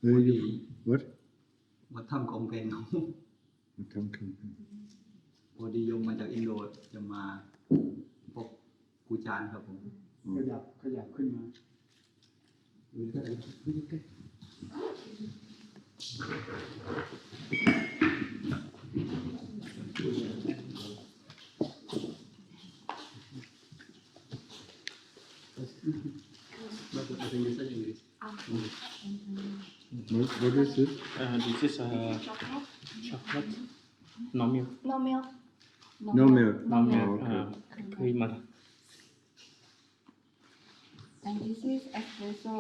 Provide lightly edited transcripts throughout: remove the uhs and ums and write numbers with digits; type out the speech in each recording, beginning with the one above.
Where are you from? What? มาทำของเพลง พอดีโยมมาจากอินโดจะมาพบครูจานครับผมขยับขึ้นมาWhat is this? This is chocolate. No milk. No milk. No milk. No milk. Okay. Creamer. And this is espresso.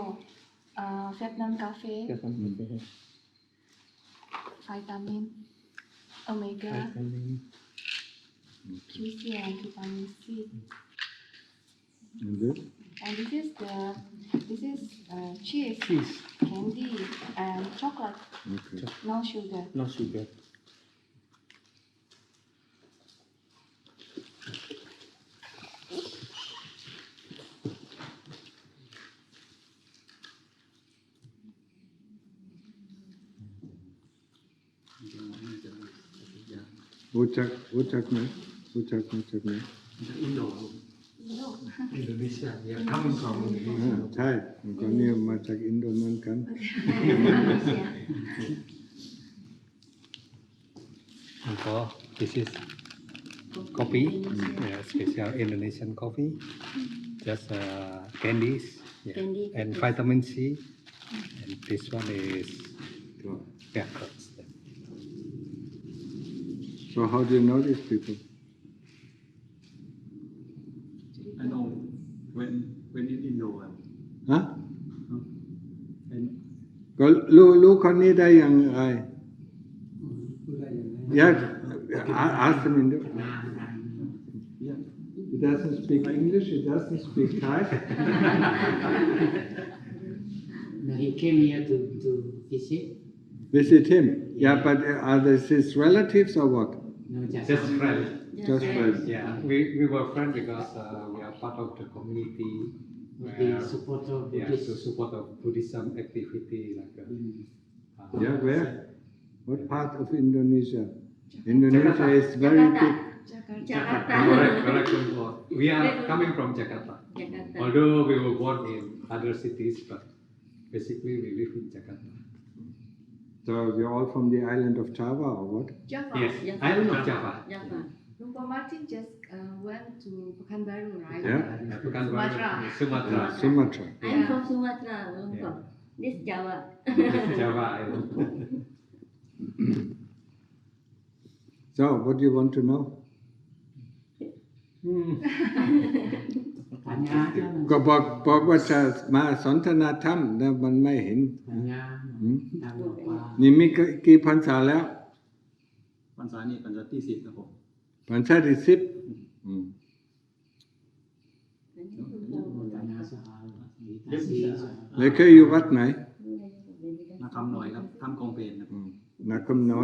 Vietnam cafe. Vitamin. Omega. Vitamin. QC and vitamin C. And this? And this is cheese, Cheese. candy, and chocolate. Okay. No sugar. No sugar. Ucakไหม Indonesia yeah coming from Indonesia ใช่คนนี้มาจากอินโดเหมือนกัน This is coffee, special Indonesian coffee, just candies, Candy. and vitamin C, and this one is fruits. So how do you know these people? I know when in Indo ฮะก็รู้คนนี้ได้อย่างไร Yes, ask him in He doesn't speak English, he doesn't speak Thai. No, he came here to visit. Visit him. Yeah, but are they his relatives or what? No, Just friends. Just friends. Yeah, we were friends because we are part of the community. the supporter of Yeah, Buddhist. to support of Buddhism activity like. Yeah, where? What part of Indonesia? Indonesia is very big. Correct. We are coming from Jakarta. Although we were born in other cities, but basically we live in Jakarta. So you're all from the island of Java or what? Java. Yes, island of Java. Lumpa Martin just went to Pekanbaru, right? Yeah. Sumatra. Sumatra. I'm from Sumatra. This Java. Java island. So what do you want to know? ก็บอกว่าจะมาสนทนาธรรมแต่มันไม่เห็น นี่มีกี่พรรษาแล้ว พรรษานี้พรรษาที่10ครับผม พรรษาที่10แล้วเคยอยู่วัดไหน นาคำหน่อยครับทำกองเพลงครับ นักคำน้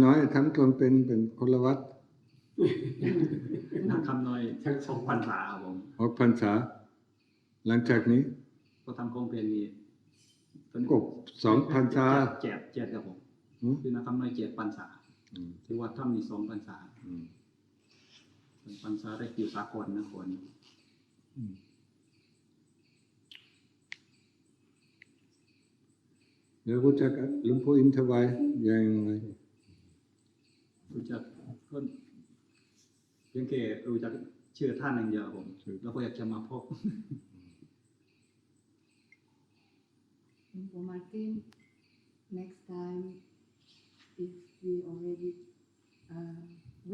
อยทำกองเป็นคนละวัด นาคำหน่อย2 พรรษาครับผม ออกพรรษาหลังจากนี้ ก็ทำกองเพลงนี้ ก็2 พรรษา เจ็ดครับผมคือนาคำหน่อย7 พรรษาที่วัดถ้ำมี2 พรรษาพรรษาได้อยู่สากลนะคน แล้วรู้จักหลวงพ่ออินทวายยังไง รู้จักก็เพียงแค่รู้จักชื่อท่านอย่างเดียวผมแล้วก็อยากจะมาพบ Lumpa Martin, next time, if we already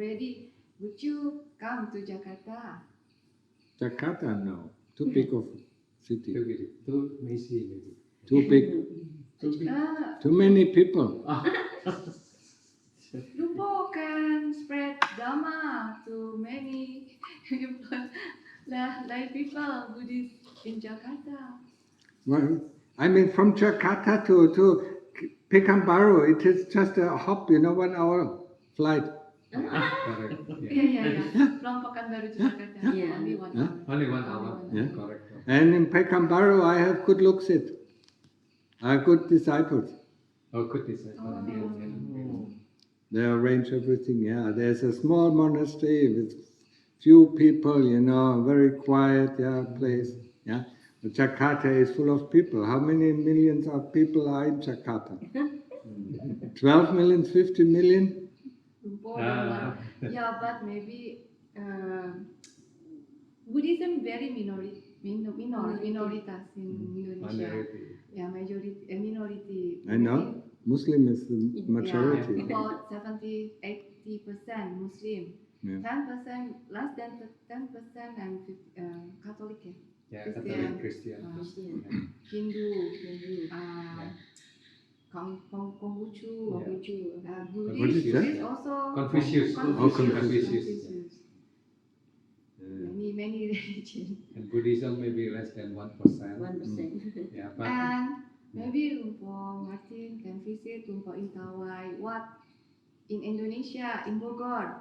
ready, would you come to Jakarta? Jakarta no too big of city Too messy maybe. too big too many people Lumpa can spread Dhamma to many people, like people Buddhists in Jakarta. well I mean from Jakarta to Pekanbaru it is just a hop 1 hour flight Correct. Yeah. From Pekanbaru to Jakarta, only 1 hour. Only 1 hour. Yeah. Correct. and in Pekanbaru I have good looks it are good disciples. Oh, good disciple. They arrange everything. Yeah, there's a small monastery with few people. Very quiet. Place. Yeah, but Jakarta is full of people. How many millions of people are in Jakarta? 12 million, 50 million. Yeah, but maybe Buddhism very minoritas in Indonesia. Minority. Yeah, minority. I know. Muslim is the majority. Yeah, about 70-80% Muslim. Yeah. 10%, less than 10%, and Catholic. Yeah, Christian. Catholic Christian. Christian. Hindu. Yeah. Konghucu. Yeah. What is that? Buddhist also. Confucius. Confucius. Many religions. And Buddhism maybe less than 1%. 1%. Yeah, but And maybe Lumpo Martin can visit Lumpo Intawai. What in Indonesia, in Bogor,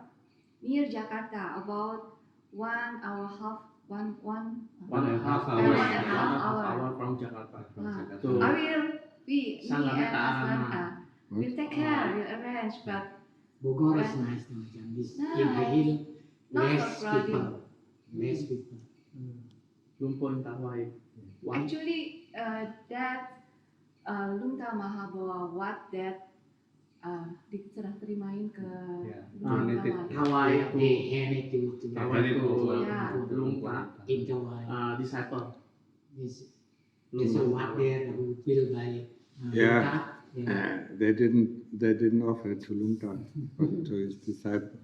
near Jakarta, about 1 hour half, one 1.5 hours from Jakarta. So, I will me and Sangat husband will take care, will arrange, but Bogor is nice now, Ajahn. This in the hill, not less so crowded. people. Less people. Lumpur Tawai. Actually, that Lunta Mahabawa, what that diserah terimain ke donated. Tawai They hand it to Tawai to Yeah. Lumpa in Tawai. disciple. There's a what there who built by Yeah. yeah. They didn't offer it to Lungta, but to his disciple.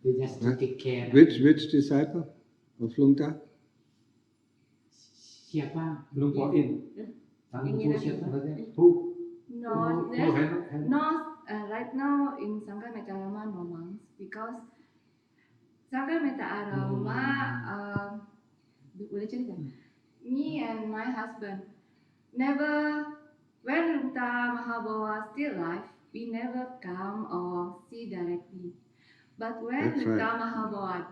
They just to take care. Which disciple of Lungta? Siapa? Lumpur in. Yang siapa? Who? No, Who there's hand? no right now in Sangha Metta Arama no monks because Sangha Metta Arama boleh cerita? Me and my husband never when Lunta Mahabawa still alive, we never come or see directly. But when That's Lunta right. Mahabawa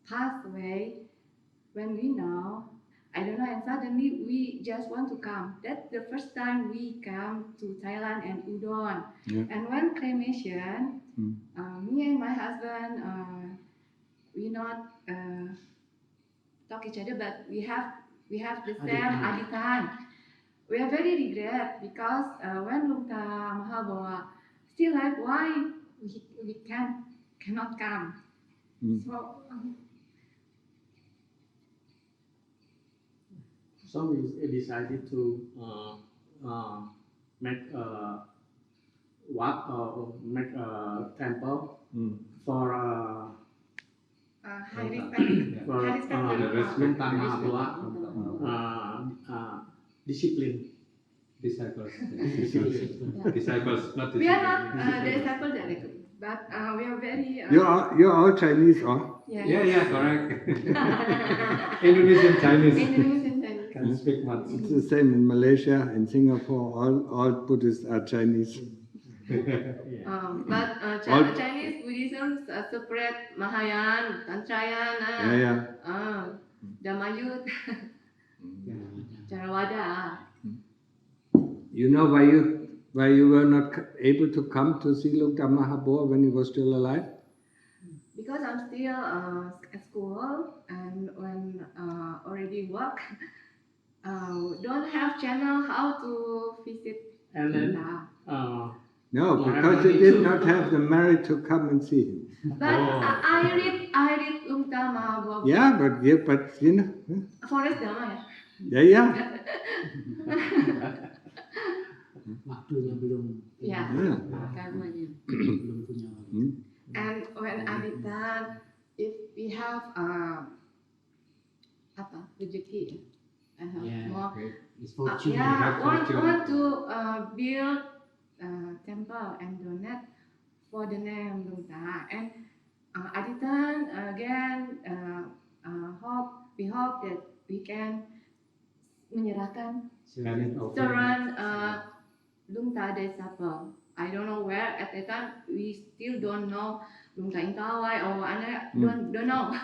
passed away, when we know, I don't know, and suddenly we just want to come. That's the first time we come to Thailand and Udon. Yeah. And when cremation, me and my husband, we not talk each other, but we have the same aditan. We are very regret because when Lunta Mahabawa still alive, why we cannot come? So. So we decided to make make a temple for High respect. for High respect. Lunta Mahabawa discipline. Disciples. Yeah. Disciples, not We are disciples. not disciples directly, but we are very. You're all Chinese, or? Yeah, correct. Indonesian Chinese. Indonesian Chinese. Can speak much. It's the same in Malaysia, in Singapore. All Buddhists are Chinese. But Chinese Buddhism separate Mahayana, Tantrayana, Dhammayut, Theravada. You know why you were not able to come to see Lungta Mahabawa when he was still alive? Because I'm still at school and when already work, don't have channel how to visit. And then No, because you did not have the merit to come and see him. But I read Lungta Mahabawa. Yeah, but you know. Forest Dhamma. Yeah. Waktunya belum. Yeah. Karmanya. Belum punya waktu. And when Aditan, if we have rezeki, more. It's fortune. Want to build temple and donate for the name Lungta. And Aditan again we hope that we can menyerahkan Saran Lungta disciple. I don't know where at that time. We still don't know Lungta Intawai or don't know.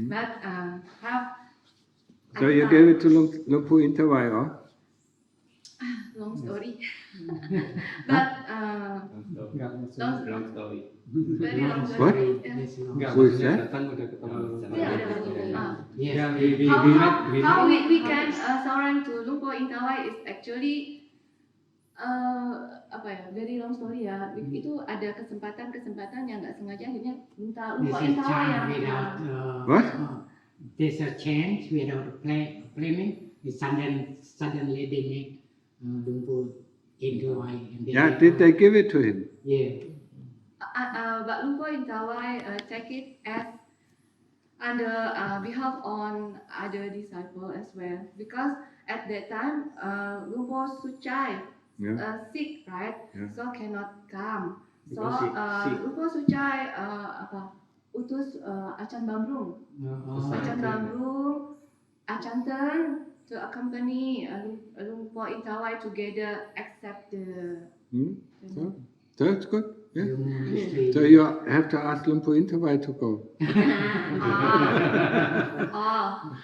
But have. So you gave it to Lumpu Intawai, or? long story. But Long story. very long What? story. Yeah. That's long. Enggak, Who is maksudnya that? datang udah ketemu. Yes. Yeah, How we can surrender to Lumpur in Tawai is actually apa ya, very long story ya. Itu ada kesempatan yang nggak sengaja akhirnya minta Lumpur There's in a Tawai chance yang without What? There's a chance without planning. Suddenly they make Lumpur into Hawaii. And Yeah, did they give it to him? Yeah. But Lumpur in Tawai take it as under behalf on other disciple as well, because at that time Lumpur Suchai sick, right? Yeah. So cannot come. So Because sick. Lumpur Suchai utus Ajahn Bambrung. Ajahn Bambrung, Ajahn Turn to accompany Lumpur in Tawai together accept the. So that's good. Yeah. Monastery. So you have to ask Lumpur Intawai to go.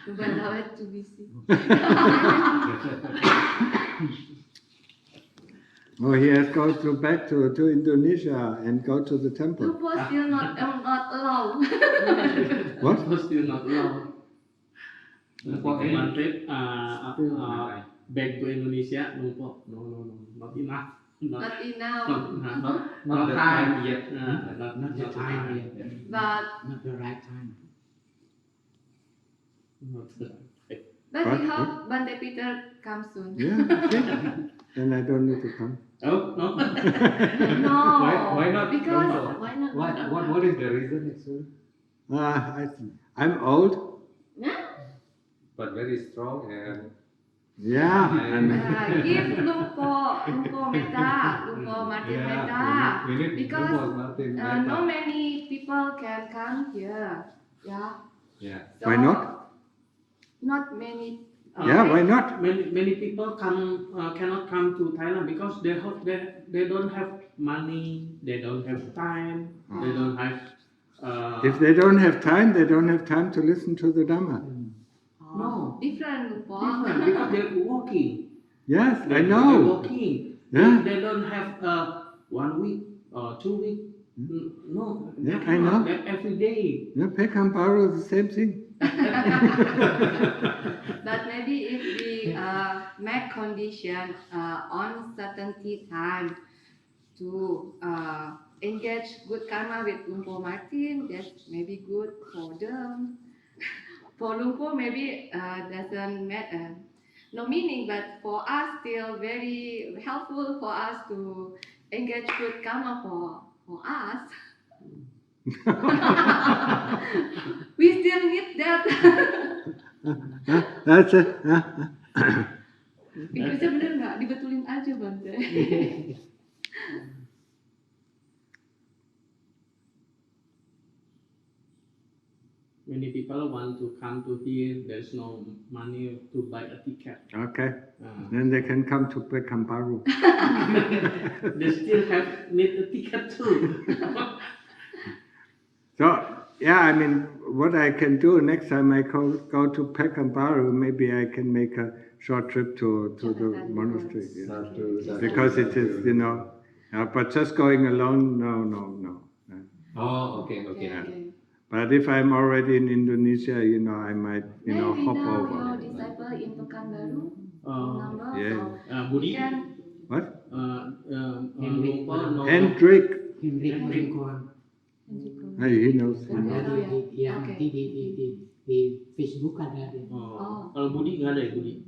To Bandara to visit. Oh, he has go back to Indonesia and go to the temple. Lumpur still not allowed. What? Still not allowed. One trip back to Indonesia, no, not enough. Not enough. Not the time time yet. Not the time yet. But Not the right time. we What? hope Bante Peter comes soon. Yeah, okay. Then I don't need to come. Oh, no. No. Why not? Because Why not? What is the reason actually? I'm old. But very strong and Yeah. give Lumpur Metta, Lumpur Martin Metta. we need Because Lumpur Martin no Metta. many people can come here. Yeah. Yeah. So, Why not? Not many. Yeah, why not? Many people cannot come to Thailand because they don't have money, they don't have time, they don't have. If they don't have time, they don't have time to listen to the Dhamma. No, Different Lumpur. different because they're working. Yes, I They're know. working. Yeah. They don't have 1 week or 2 weeks. No, Yeah, they I know. cannot. They're every day. Yeah, Pekam Paro is the same thing. But maybe if we make condition on certainty time to engage good karma with Lumpur Martin, that may be good for them. For Lumpur, maybe doesn't matter, no meaning, but for us still very helpful for us to engage good karma for us. We still need that. That's it. Bisa bener nggak? Dibetulin aja Bante. Many people want to come to here. There's no money to buy a ticket. Okay. Then they can come to Pekam Paro. They still need a ticket too. So, yeah, I mean, what I can do next time I go to Pekam Paro, maybe I can make a short trip to the monastery. Yeah. Because it is, but just going alone, no. Oh, okay. Okay. But if I'm already in Indonesia, I might, Maybe hop now over. your disciple in Pekanbaru number, yeah. so Budi, we can. What? Lumpur, no. Hendrik. Henrik Ringkorn. He knows. Ada Okay. di Facebook ada deh. Oh. Kalau Budi nggak ada ya Budi?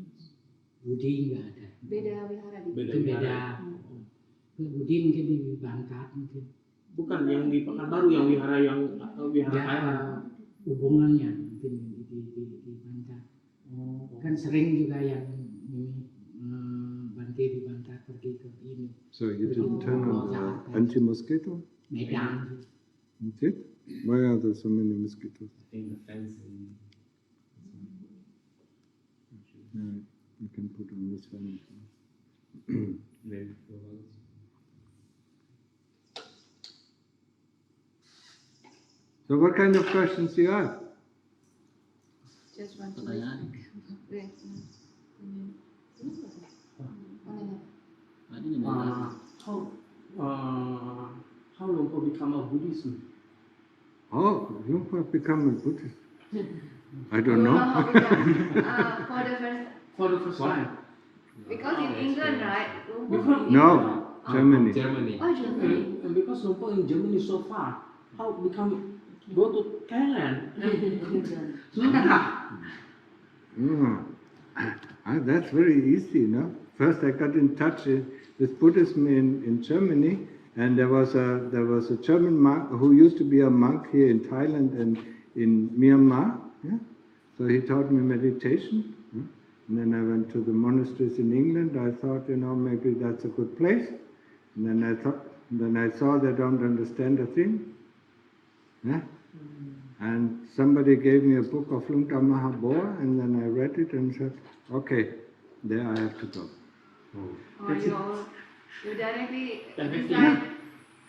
Budi nggak ada. Beda wihara di. Beda. Itu beda. Budi mungkin di Bangka mungkin. Bukan yang di Pekanbaru, yang wihara Thailand. Hubungannya mungkin di Bangka. Kan sering juga yang Bante di Bangka pergi ke ini. So you didn't turn on the anti-mosquito? Medan. You did? Why are there so many mosquitoes? I think the fence in Yeah, you can put on this one. maybe for us. So what kind of questions do you have? Just want to. Pertanyaan. Wait. how Lumpur become a Buddhism? Oh, you have become a Buddhist. I don't know. For the first For the first time. because in England, right? Because No, Germany. Germany. Oh, Germany. Because Lumpur in Germany so far, how go to Thailand? That's very easy, no? First I got in touch with Buddhism in Germany, and there was a German monk who used to be a monk here in Thailand and in Myanmar. Yeah? So he taught me meditation. Yeah? And then I went to the monasteries in England. I thought, maybe that's a good place. And then I saw they don't understand a thing. Yeah? And somebody gave me a book of Dhamma, and then I read it and said, okay, there I have to go. Or you directly Yeah.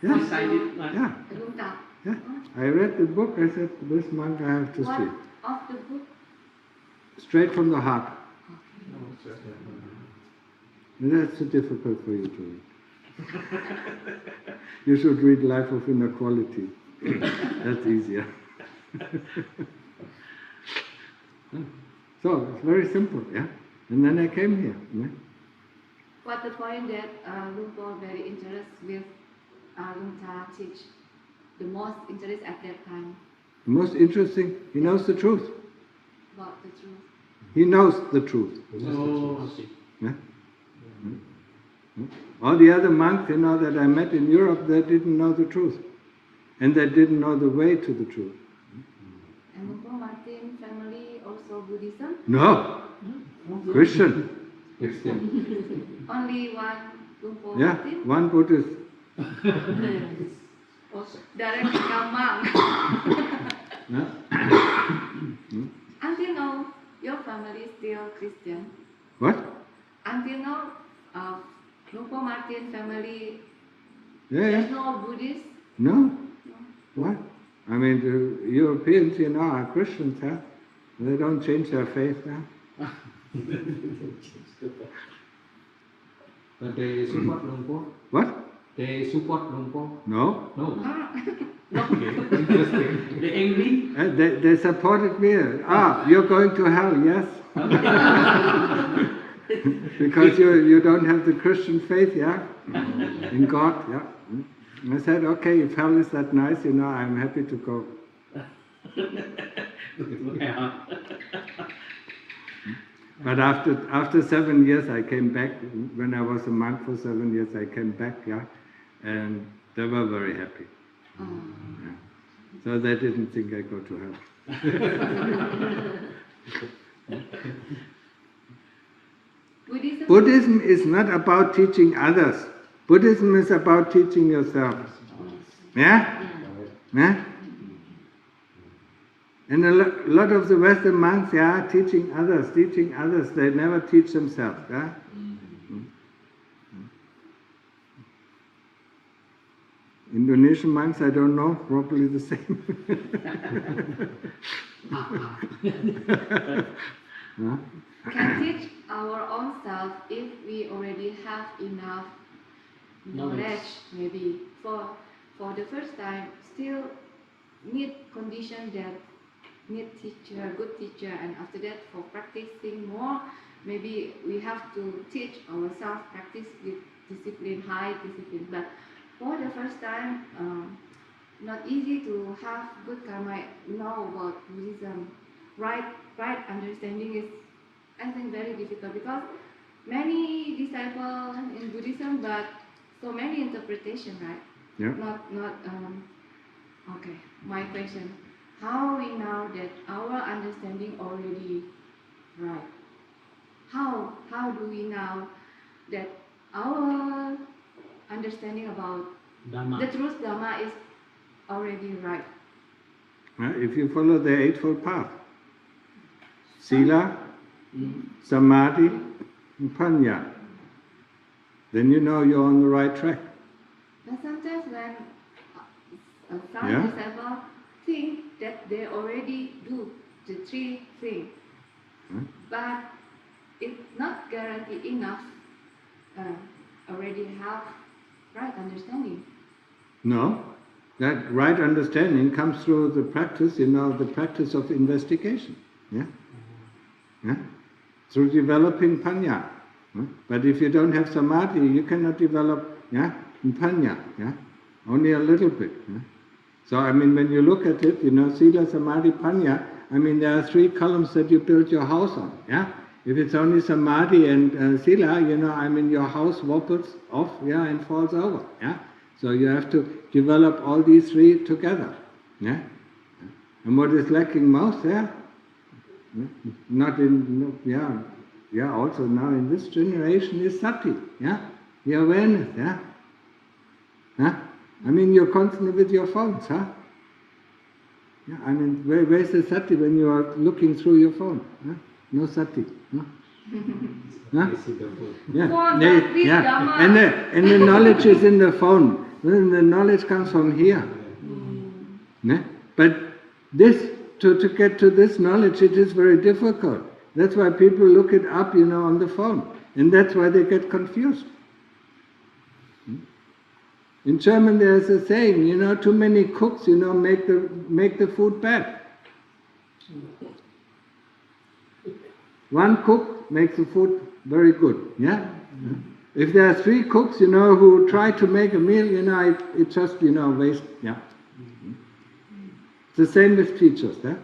Yeah. Decided like Yeah. Yeah. I read the book, I said, this monk I have to What see. of the book? Straight from the heart. And that's too difficult for you to read. You should read Life of Inequality. That's easier. So, it's very simple, yeah? And then I came here. Yeah? What the point that Lumpur very interested with Lumpur teach? The most interest at that time The most interesting, he knows the truth. about the truth. He knows the truth. oh, I see. Yeah? All the other monks, that I met in Europe, they didn't know the truth. And they didn't know the way to the truth. And Lumpur Martin family also Buddhism? No! Christian. Christian. Only one Lumpur Yeah, Martin? one Buddhist. Direct become monk. Yeah? Until now, your family is still Christian. What? Until now, Lumpur Martin family, Yeah, there's yeah. no Buddhist. No? What? I mean, the Europeans, are Christians, huh? They don't change their faith, huh? But they support Lumpur. What? They support Lumpur. No? No. Okay. Interesting. The angry? They supported me. You're going to hell, yes? Because you don't have the Christian faith, yeah? In God, yeah? I said, okay, if hell is that nice, I'm happy to go. But after 7 years, I came back. When I was a monk for 7 years, I came back, yeah? And they were very happy. Yeah. So they didn't think I go to hell. Buddhism is not about teaching others. Buddhism is about teaching yourself. Yeah? Yeah? And a lot of the Western monks, teaching others, they never teach themselves. Yeah? Indonesian monks, I don't know, probably the same. Huh? Can teach our own self if we already have enough knowledge, maybe. For the first time, still need condition that need teacher, good teacher, and after that for practicing more, maybe we have to teach ourselves practice with discipline, high discipline. But for the first time, not easy to have good karma, know about Buddhism. Right understanding is, I think, very difficult because many disciples in Buddhism, but so many interpretation, right? Yeah. Okay. My question: how we know that our understanding already right? How do we know that our understanding about Dhamma. the truth Dhamma is already right? If you follow the Eightfold Path, Sila, Samadhi, and Panya, then you know you're on the right track. But sometimes when some Yeah. disciples think that they already do the three things, but it's not guaranteed enough. already have right understanding. No, that right understanding comes through the practice, the practice of investigation. Yeah? Yeah? Through developing panya. Yeah? But if you don't have samadhi, you cannot develop panya. Yeah? Only a little bit. Yeah? So, when you look at it, sila, samadhi, panya, there are 3 columns that you build your house on. Yeah? If it's only samadhi and sila, your house wobbles off, and falls over. Yeah? So you have to develop all these 3 together. Yeah? And what is lacking most, not in, also now in this generation is sati, the awareness, you're constantly with your phones, Yeah, where's the sati when you are looking through your phone? No sati. Yeah. Phone, but read Dhamma. And the knowledge is in the phone. The knowledge comes from here. Yeah? But this, to get to this knowledge, it is very difficult. That's why people look it up, on the phone. And that's why they get confused. In German there's a saying, too many cooks, make the food bad. One cook makes the food very good, yeah? If there are 3 cooks, who try to make a meal, it just, waste, yeah? It's the same with teachers, yeah?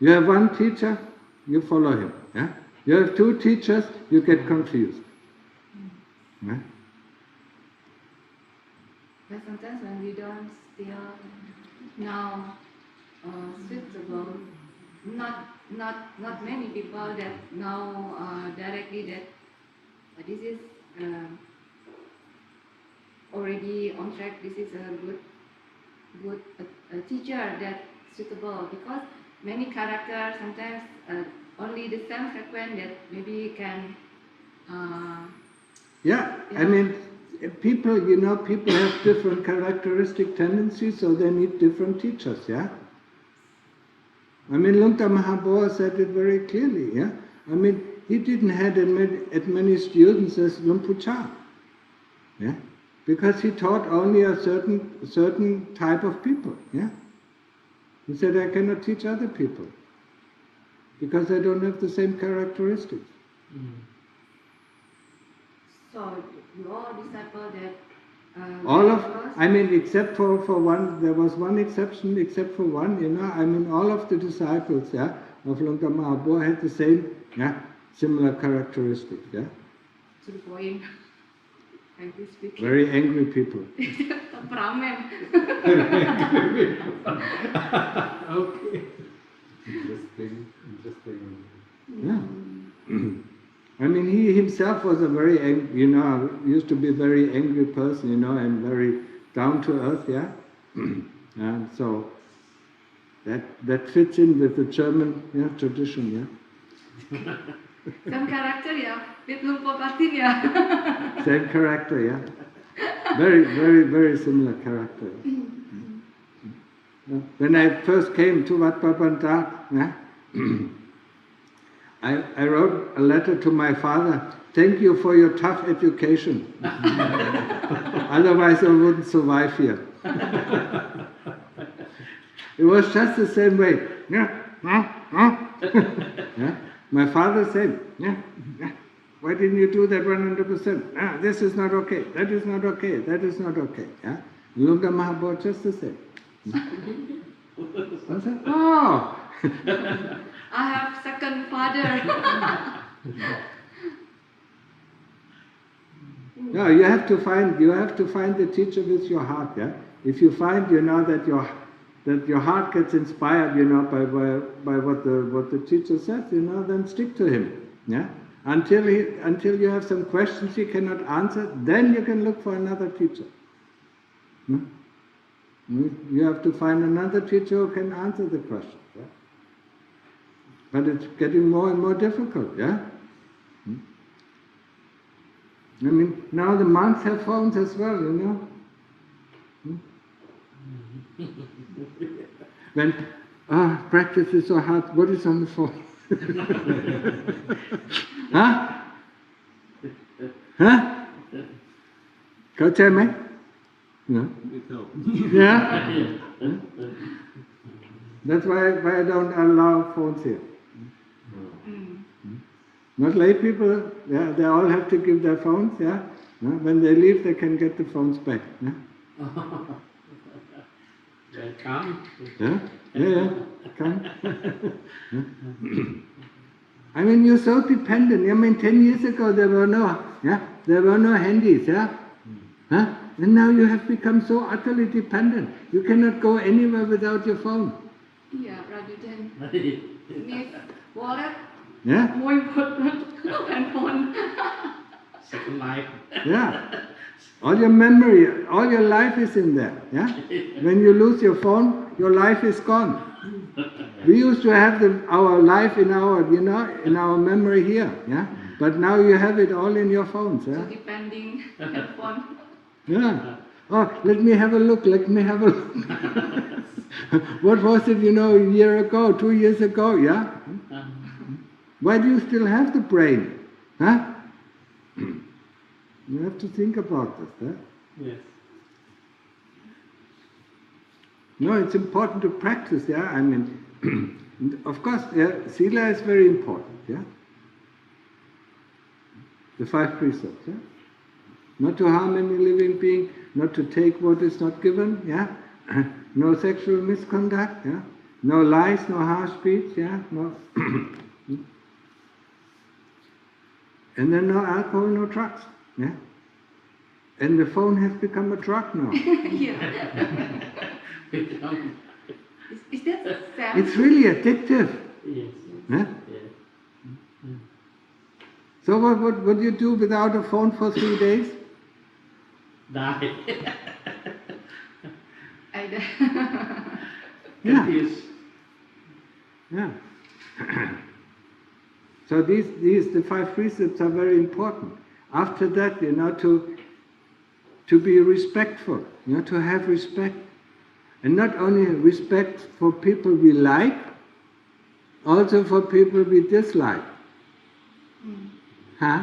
You have one teacher, you follow him, yeah? You have 2 teachers, you get confused. Yeah? But sometimes when we don't still know suitable, not many people that know directly that this is already on track. This is a good teacher that's suitable, because many characters sometimes only the same frequent that maybe can. People, people have different characteristic tendencies, so they need different teachers, yeah? Luang Tha Mahabodhi said it very clearly, yeah? He didn't have as many students as Luang Pu Cha, yeah? Because he taught only a certain type of people, yeah? He said, I cannot teach other people, because they don't have the same characteristics. So your disciple that except for one, there was one exception, except for one, all of the disciples, of Luang Tha Mahabodhi had the same, similar characteristics, to the point, frankly speaking. Very angry people. Brahman. Okay. Interesting. Yeah. He himself was a very, used to be a very angry person, and very down to earth, yeah. And so that fits in with the German tradition, yeah. Same character, yeah. With Luang Por Patin, yeah. Same character, yeah. Very, very, very similar character. When I first came to Wat Papanta, I wrote a letter to my father, thank you for your tough education. Otherwise I wouldn't survive here. It was just the same way. My father said, why didn't you do that 100%? This is not okay, that is not okay, that is not okay. Luang Tha Mahabodhi just the same. I said, oh! I have second father. No, you have to find the teacher with your heart, yeah. If you find, that your heart gets inspired, by what the teacher says, then stick to him, yeah. Until you have some questions he cannot answer, then you can look for another teacher. You have to find another teacher who can answer the question, yeah? But it's getting more and more difficult, yeah? Now the monks have phones as well, When practice is so hard, what is on the phone? Huh? เข้าใจไหม No? Little. Yeah? That's why I don't allow phones here. Not lay people, yeah, they all have to give their phones, yeah? When they leave, they can get the phones back. Yeah? Welcome. Yeah? Yeah, come. I mean, you're so dependent. I mean, 10 years ago there were no handies, yeah? Huh? And now you have become so utterly dependent. You cannot go anywhere without your phone. Yeah, rather than need wallet, Yeah? more important than phone. Second life. Yeah. All your memory, all your life is in there. Yeah? When you lose your phone, your life is gone. We used to have our life in our memory here. Yeah? But now you have it all in your phones. So Yeah? depending on phone. Yeah. Oh, let me have a look. What was it, a year ago, 2 years ago? Yeah? Why do you still have the brain? Huh? You have to think about this. Huh? Yes. No, it's important to practice. Yeah, I mean, of course, yeah, sila is very important. Yeah, the 5 precepts. Yeah, not to harm any living being, not to take what is not given. Yeah, no sexual misconduct. Yeah, no lies, no harsh speech. Yeah, no. And then no alcohol, no drugs. Yeah? And the phone has become a drug now. Yeah. Is that sad? It's really addictive. Yes. Yeah? Yes. So what would you do without a phone for 3 days? Die. Yeah. Confused. Yeah. So the 5 precepts are very important. After that, to be respectful, to have respect. And not only respect for people we like, also for people we dislike. Huh?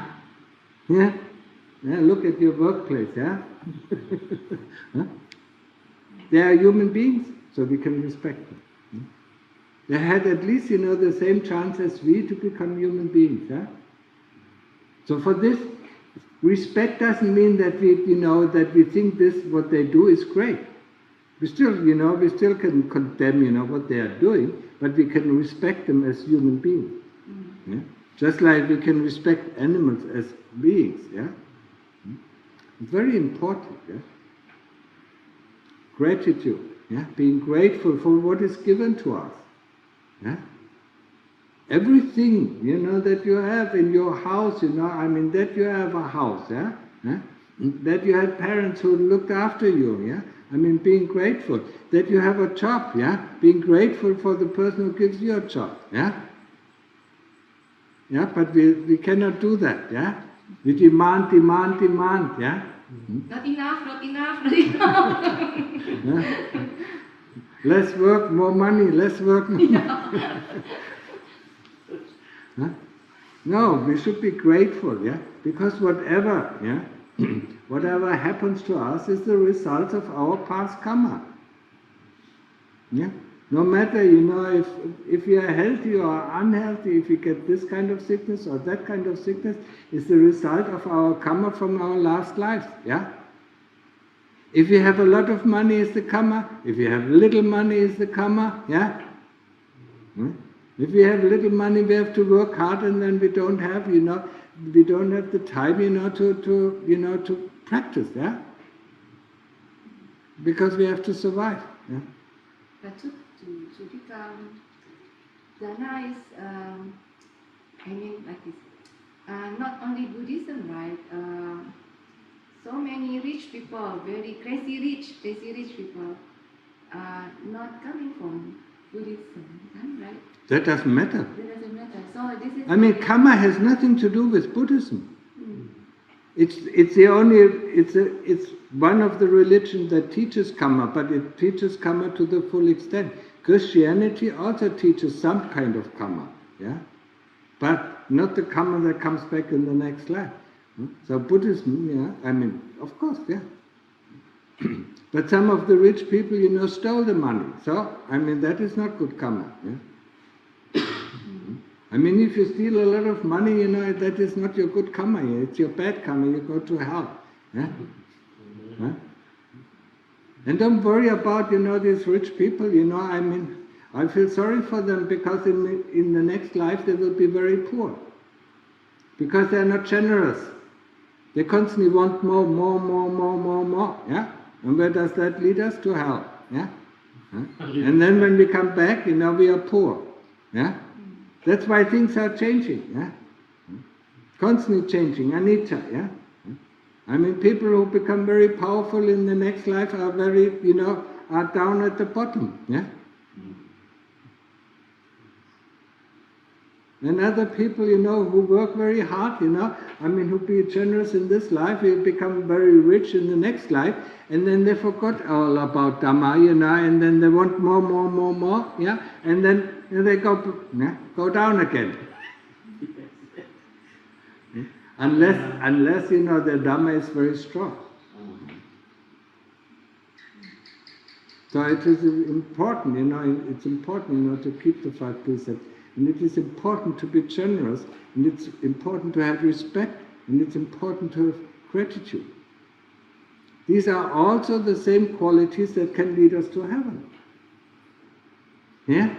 Yeah? Yeah, look at your workplace, yeah? Huh? They are human beings, so we can respect them. They had at least, the same chance as we to become human beings. Yeah? So for this, respect doesn't mean that we think what they do is great. We still can condemn, what they are doing, but we can respect them as human beings. Yeah? Just like we can respect animals as beings. Yeah? It's very important. Yeah? Gratitude. Yeah? Being grateful for what is given to us. Yeah? Everything, that you have in your house, that you have a house, yeah? That you had parents who looked after you, yeah? Being grateful. That you have a job, yeah? Being grateful for the person who gives you a job, yeah? Yeah, but we cannot do that, yeah? We demand, yeah? Not enough, not enough, not enough. Yeah? Less work, more money, less work, more money. Huh? No, we should be grateful, yeah? Because whatever happens to us is the result of our past karma. Yeah? No matter, if you are healthy or unhealthy, if you get this kind of sickness or that kind of sickness, is the result of our karma from our last lives, yeah? If you have a lot of money, is the karma. If you have little money, is the karma. Yeah. If we have little money, we have to work hard, and then we don't have, we don't have the time, to practice. Yeah. Because we have to survive. Yeah. But to become Dhamma is, like this. Not only Buddhism, right? So many rich people, very crazy rich people, not coming from Buddhism, right? That doesn't matter. That doesn't matter. So this is. Karma has nothing to do with Buddhism. It's one of the religions that teaches karma, but it teaches karma to the full extent. Christianity also teaches some kind of karma, yeah, but not the karma that comes back in the next life. So Buddhism, yeah, I mean, of course, yeah. But some of the rich people, stole the money. So, I mean, that is not good karma. Yeah? I mean, if you steal a lot of money, that is not your good karma. It's your bad karma. You go to hell. Yeah? Huh? And don't worry about, these rich people. I mean, I feel sorry for them because in the next life they will be very poor. Because they are not generous. They constantly want more. Yeah? And where does that lead us? To hell. Yeah? Huh? And then when we come back, we are poor. Yeah? That's why things are changing. Yeah? Constantly changing. Anicca. Yeah? I mean, people who become very powerful in the next life are very, are down at the bottom. Yeah? And other people, who work very hard, I mean, who be generous in this life, will become very rich in the next life, and then they forgot all about Dhamma, and then they want more, yeah, and then they go down again. Unless the Dhamma is very strong. So it is important, it's important, to keep the 5 precepts. And it is important to be generous, and it's important to have respect, and it's important to have gratitude. These are also the same qualities that can lead us to heaven. Yeah?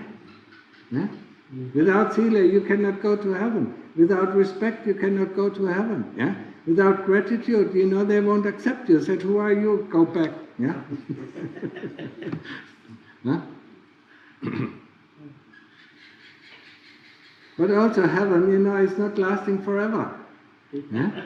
Yeah? Without sila, you cannot go to heaven. Without respect, you cannot go to heaven. Yeah? Without gratitude, they won't accept you. Said, who are you? Go back. Yeah? Huh? But also heaven, is not lasting forever. Yeah?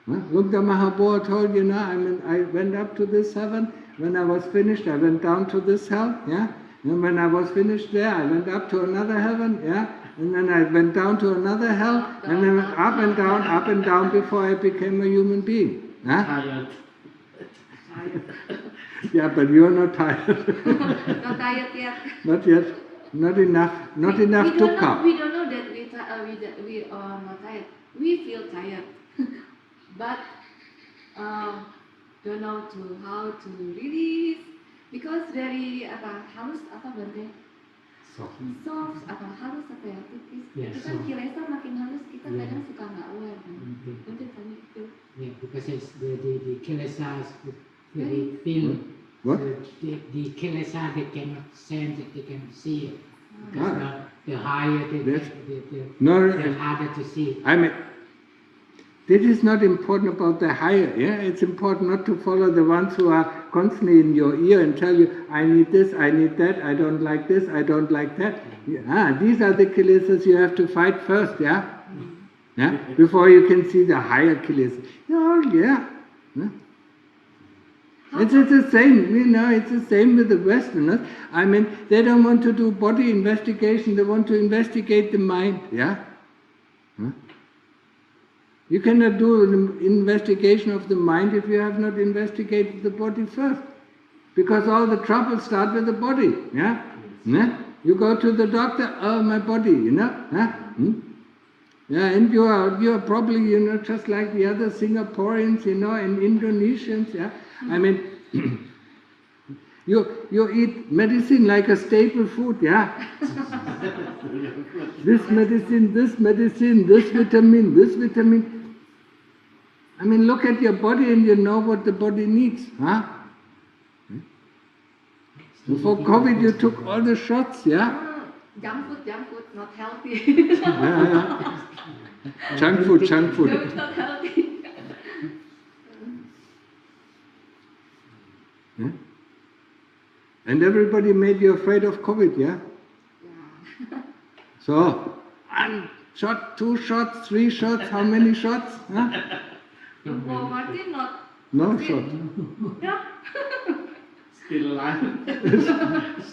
Lungta Mahaboa told, I mean, I went up to this heaven. When I was finished, I went down to this hell. Yeah? And when I was finished there, I went up to another heaven. Yeah? And then I went down to another hell. And then up and down before I became a human being. Yeah? Tired. Yeah, but you're not tired. Not tired yet. Not yet. Not enough. Not enough we to don't come. Know, we don't know that we are not tired. We feel tired, but don't know how to release because very halus berarti soft atau halus tipis. Yeah, Itu kan kilesa makin halus kita kadang suka nggak aware kan. Untuk kami itu. Yeah, because it's the kilesa is very thin. What? So the kilesa they cannot sense it, they cannot see it. Because the higher the harder to see. I mean, it is not important about the higher, yeah? It's important not to follow the ones who are constantly in your ear and tell you, I need this, I need that, I don't like this, I don't like that. These are the kilesas you have to fight first, yeah? Yeah? Before you can see the higher kilesas. Yeah. It's the same, it's the same with the Westerners. I mean, they don't want to do body investigation, they want to investigate the mind, yeah? Huh? You cannot do an investigation of the mind if you have not investigated the body first. Because all the troubles start with the body, yeah? Yeah? You go to the doctor, oh, my body, Huh? Yeah, and you are probably, just like the other Singaporeans, and Indonesians, yeah? I mean, you eat medicine like a staple food, yeah? This medicine, this vitamin. I mean, look at your body and you know what the body needs, huh? Before COVID, you took all the shots, yeah? Junk food, not healthy. Yeah. Junk food. No, it's not healthy. Yeah? And everybody made you afraid of COVID, yeah? Yeah. So, 1 shot, 2 shots, 3 shots, how many shots? Huh? For Martin, not. No shot. Yeah. Still alive.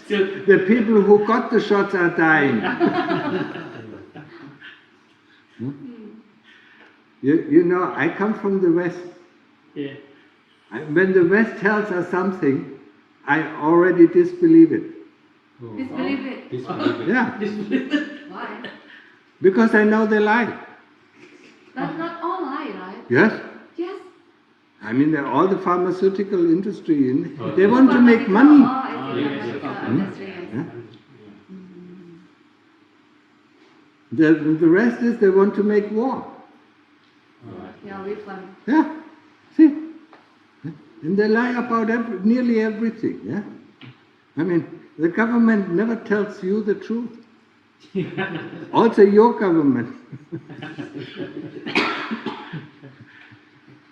The people who got the shots are dying. I come from the West. Yeah. When the West tells us something, I already disbelieve it. Disbelieve it. Yeah. Why? Because I know they lie. But not all lie, right? Yes? Yes. I mean, all the pharmaceutical industry, they want to make money. Oh, I see. Pharmaceutical industry, yes. Yeah? The rest is they want to make war. Yeah, weapon. Yeah, see? And they lie about nearly everything, yeah? I mean, the government never tells you the truth. Also your government.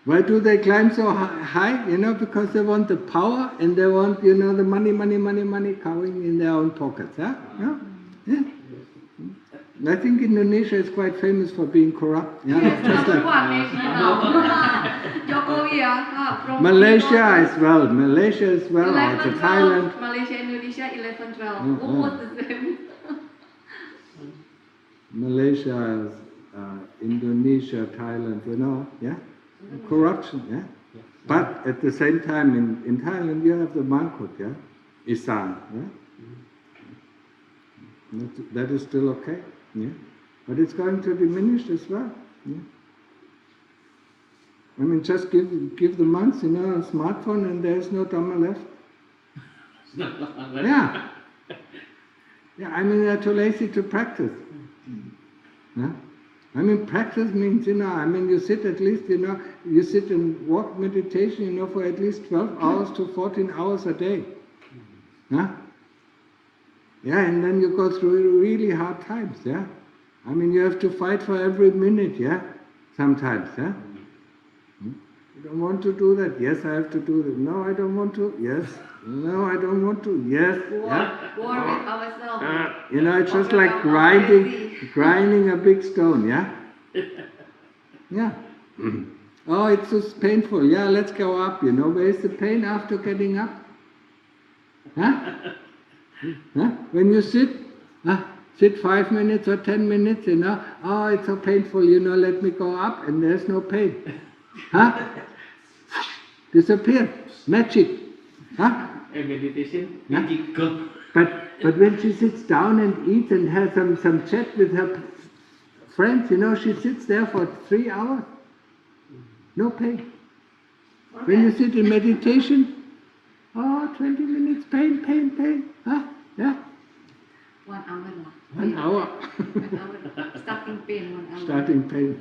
Why do they climb so high? Because they want the power and they want, the money coming in their own pockets, yeah? Yeah? I think Indonesia is quite famous for being corrupt. Yeah? Yes, Just number like one nation now. Jokowi, from Malaysia as well. Malaysia as well. 11, Also 12, Thailand. Malaysia, Indonesia, 11, 12. Almost the same. Malaysia, Indonesia, Thailand, yeah? Corruption, yeah? But at the same time, in Thailand, you have the Mangkut, yeah? Isan, yeah? That is still okay, yeah? But it's going to diminish as well, yeah? I mean, just give the monks, a smartphone and there's no Dhamma left. Yeah. Yeah, I mean, they're too lazy to practice. Yeah? I mean, practice means, you sit at least, you sit and walk meditation, for at least 12 hours to 14 hours a day. Yeah? Yeah, and then you go through really hard times, yeah? I mean, you have to fight for every minute, yeah? Sometimes, yeah? You don't want to do that. Yes, I have to do that. No, I don't want to. Yes. No, I don't want to. Yes. Yeah. War with ourselves. It's just like grinding a big stone, yeah? Yeah. Oh, it's so painful. Yeah, let's go up, Where is the pain after getting up? Huh? Huh? When you sit 5 minutes or 10 minutes, oh, it's so painful, let me go up, and there's no pain. Huh? Disappear. Magic. Huh? A meditation, Yeah. But when she sits down and eats and has some chat with her friends, she sits there for 3 hours. No pain. Okay. When you sit in meditation, 20 minutes, pain. Huh? Yeah? 1 hour lah. 1 hour. 1 hour. Starting pain, 1 hour. Starting pain.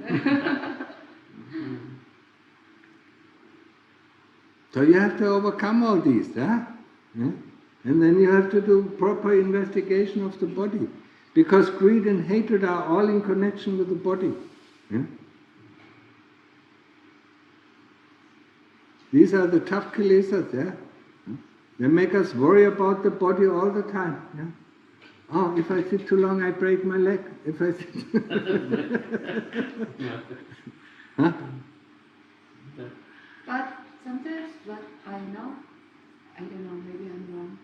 So you have to overcome all these, yeah? And then you have to do proper investigation of the body. Because greed and hatred are all in connection with the body. Yeah? These are the tough kilesas, yeah? They make us worry about the body all the time. Yeah? Oh, if I sit too long, I break my leg. If I sit... Huh? But sometimes what I know, I don't know, maybe I'm wrong.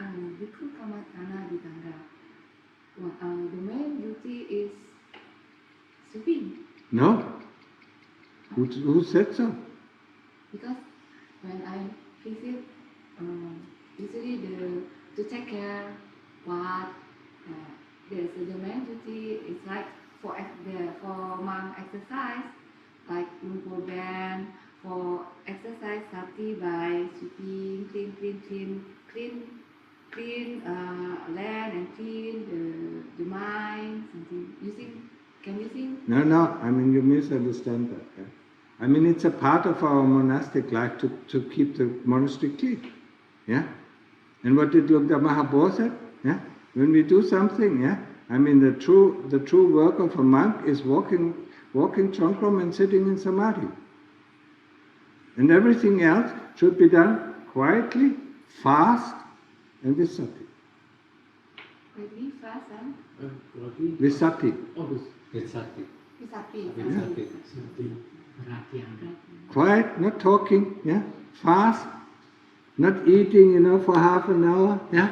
Bhikkhu Kamatana di Tangga. The main duty is sleeping. No? Who said so? Because when I visit, usually to take care what the main duty is like for monk exercise, like Lumpur band, for exercise sati by sweeping, clean land and clean the mind, something. Can you sing? No, I mean you misunderstand that. Yeah? I mean it's a part of our monastic life to keep the monastery clean. Yeah? And what did Lungta Mahabodhi said? Yeah? When we do something, yeah? I mean the true work of a monk is walking Chongkrom and sitting in Samadhi. And everything else should be done quietly, fast, and with sati. Maybe fast and With sati. It's sati. Sati. Quiet, not talking, yeah? Fast, not eating, for half an hour, yeah?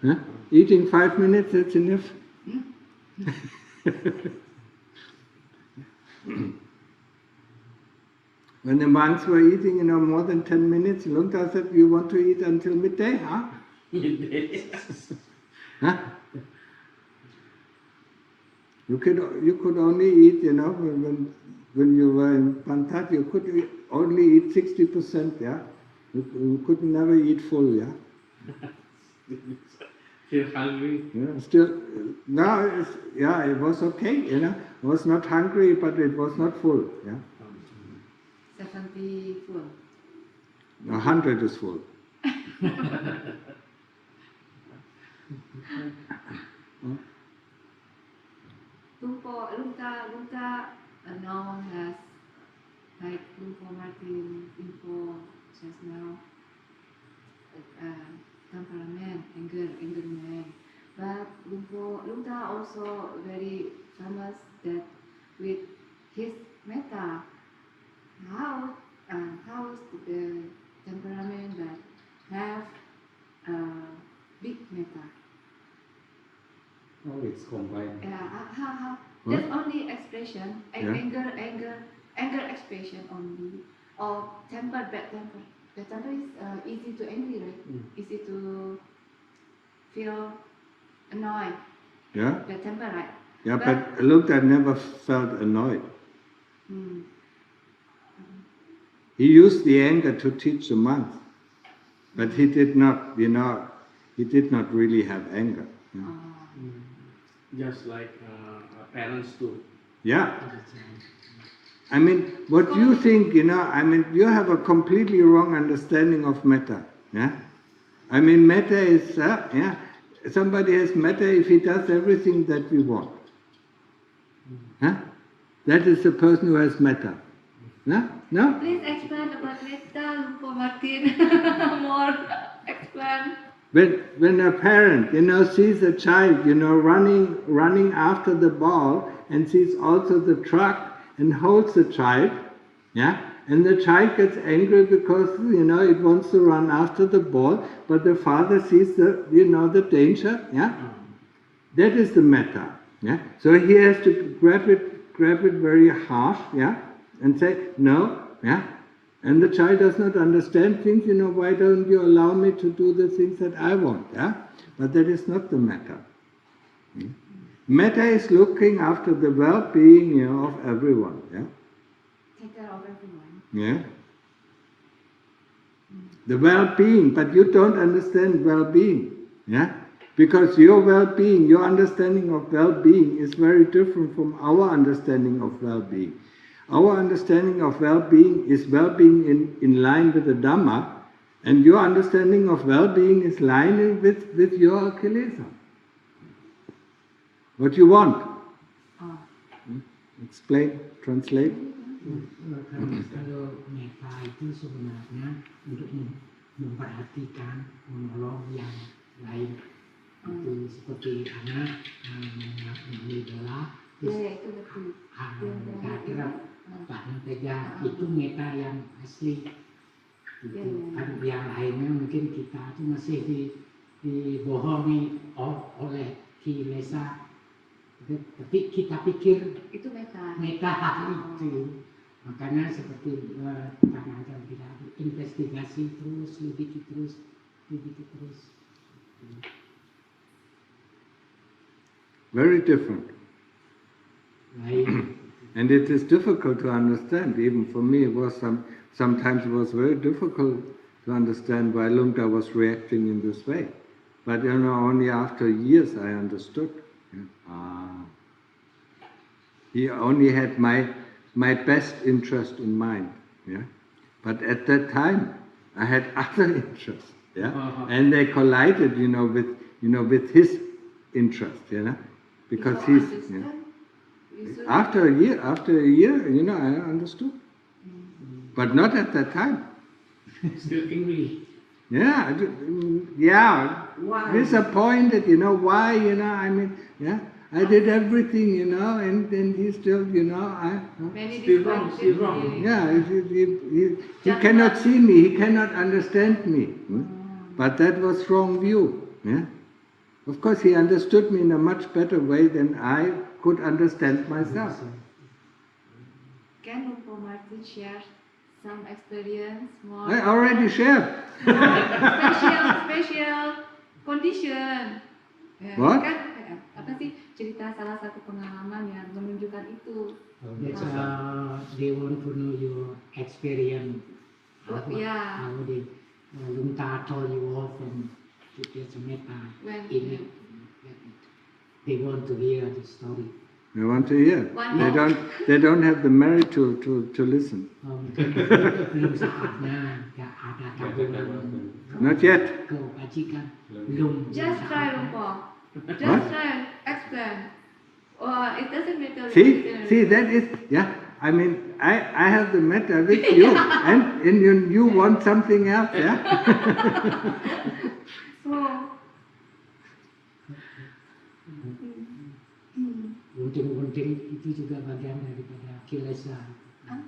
Huh? Eating 5 minutes, that's enough. When the monks were eating, more than 10 minutes, Lungta said, you want to eat until midday, huh? Huh? You could only eat, when when you were in Pantat, you could only eat 60%, yeah? You could never eat full, yeah? Feel hungry. Yeah, still, now, it was okay, you know. I was not hungry, but it was not full, yeah? 70 full. 100 is full. Lumta known as like Lumpo Martin info just now, temperament, anger man. But Lumta also very famous that with his metta, how the temperament that have big metta. Oh, it's combined. How What? that's only expression, Yeah. anger expression only, or temper, bad temper. The temper is easy to angry, right? Easy to feel annoyed. Yeah? The temper, right? Yeah, but look, I never felt annoyed. Hmm. He used the anger to teach the monks, but he did not, he did not really have anger. Yeah. Just like parents do. Yeah. I mean, what you think, you have a completely wrong understanding of metta. Yeah? I mean, metta is, somebody has metta if he does everything that we want. Huh? That is the person who has metta. No? Please explain about metta, Lumpo Martin. More explain. When a parent, sees a child, running after the ball and sees also the truck and holds the child, yeah, and the child gets angry because, it wants to run after the ball, but the father sees the danger, yeah, that is the metta, yeah. So he has to grab it very harsh, yeah, and say no, yeah. And the child does not understand things, why don't you allow me to do the things that I want, yeah? But that is not the metta. Metta is looking after the well-being, of everyone, yeah? Take care of everyone. Yeah? The well-being, but you don't understand well-being, yeah? Because your well-being, your understanding of well-being is very different from our understanding of well-being. Our understanding of well-being is well-being in line with the Dhamma, and your understanding of well-being is lining with your kilesa. What you want. Explain, translate. Kalau metta itu sebenarnya untuk memperhatikan, menolong yang lain. Itu seperti anak mengambil bola, Itu betul. kira-kira Pak Tega itu metta yang asli. Kan yang lainnya mungkin kita itu masih dibohongi oleh kilesa. Tapi kita pikir Itu metta. metta itu. Makanya seperti Pak Ajahn bilang, investigasi terus, lidiki terus. Very different. Lain. And it is difficult to understand. Even for me, sometimes it was very difficult to understand why Lumta was reacting in this way. But only after years I understood. He only had my best interest in mind. Yeah? But at that time, I had other interests. Yeah? And they collided, with his interest. Because he's. After a year, I understood. But not at that time. Still angry. Yeah, Why? disappointed, why, I did everything, and then he still, Many Still wrong. yeah, he cannot see me, he cannot understand me. But that was wrong view. Yeah? Of course, he understood me in a much better way than I could understand myself. Can Lumpo Martin share some experience more? I already shared. Special condition. What? ya. Apa sih cerita salah satu pengalaman yang menunjukkan itu? That's they want to know your experience. Oh, yeah. How they Lung Ta told you all from Piyadhammo When in they want to hear the story. They want to hear. One They more. don't have the merit to listen. Belum saatnya ada tabungan. Not yet. Kebajikan belum. Just try, Lumpur. Just try, explain. It doesn't matter. See, that is, yeah. I mean, I have the matter with you, and you want something else, yeah. So, Wonting itu juga bagian daripada kilesa.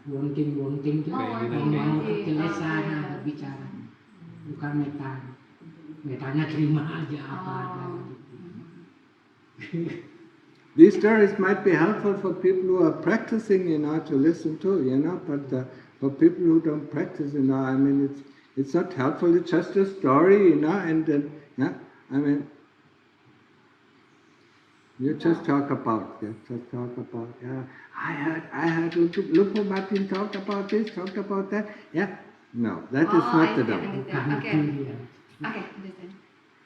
Wonting itu wanting. kilesa Okay. berbicara, bukan metanya terima aja apa ada. These stories might be helpful for people who are practicing, to listen to, but for people who don't practice, I mean, it's not helpful. It's just a story, and then, I mean, you just talk about, I heard Lumpur Martin talk about this, talk about that, No, that is not the Dhamma. Okay, understand.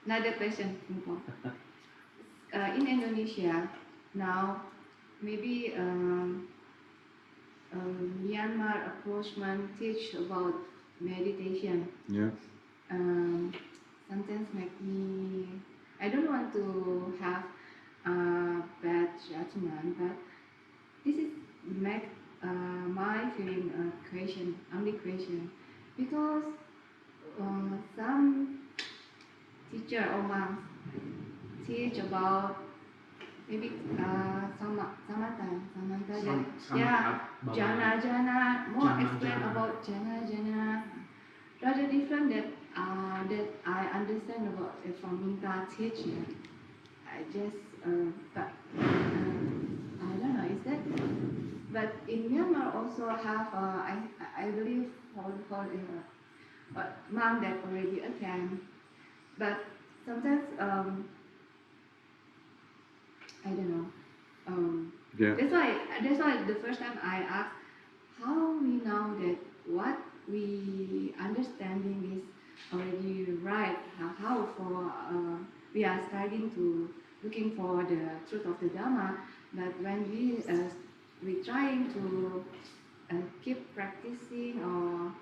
Another question, Lumpur. In Indonesia, now, maybe Myanmar approachment teach about meditation. Yeah. Sometimes make me, I don't want to have bad judgment, but this is make my feeling only question, because some teacher or monks teach about maybe samatha, jhana, more explain about jhana, rather different that I understand about from Minta teaching. I just, but I don't know, is that? But in Myanmar also have, I believe, monk that already attend, but sometimes I don't know. That's why the first time I asked, how we know that what we understanding is already right? How for we are starting to looking for the truth of the Dhamma, but when we trying to keep practicing or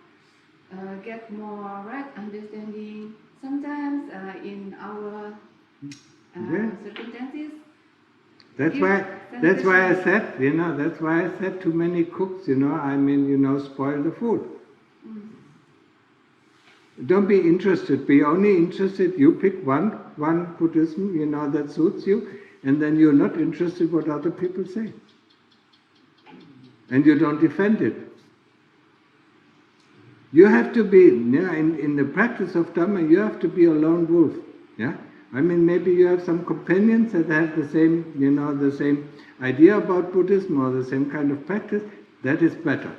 get more right understanding, sometimes in our circumstances. That's why I said, that's why I said too many cooks, I mean, spoil the food. Don't be interested, be only interested, you pick one Buddhism, that suits you, and then you're not interested what other people say. And you don't defend it. You have to be, in the practice of Dhamma, you have to be a lone wolf, I mean, maybe you have some companions that have the same, the same idea about Buddhism or the same kind of practice, that is better,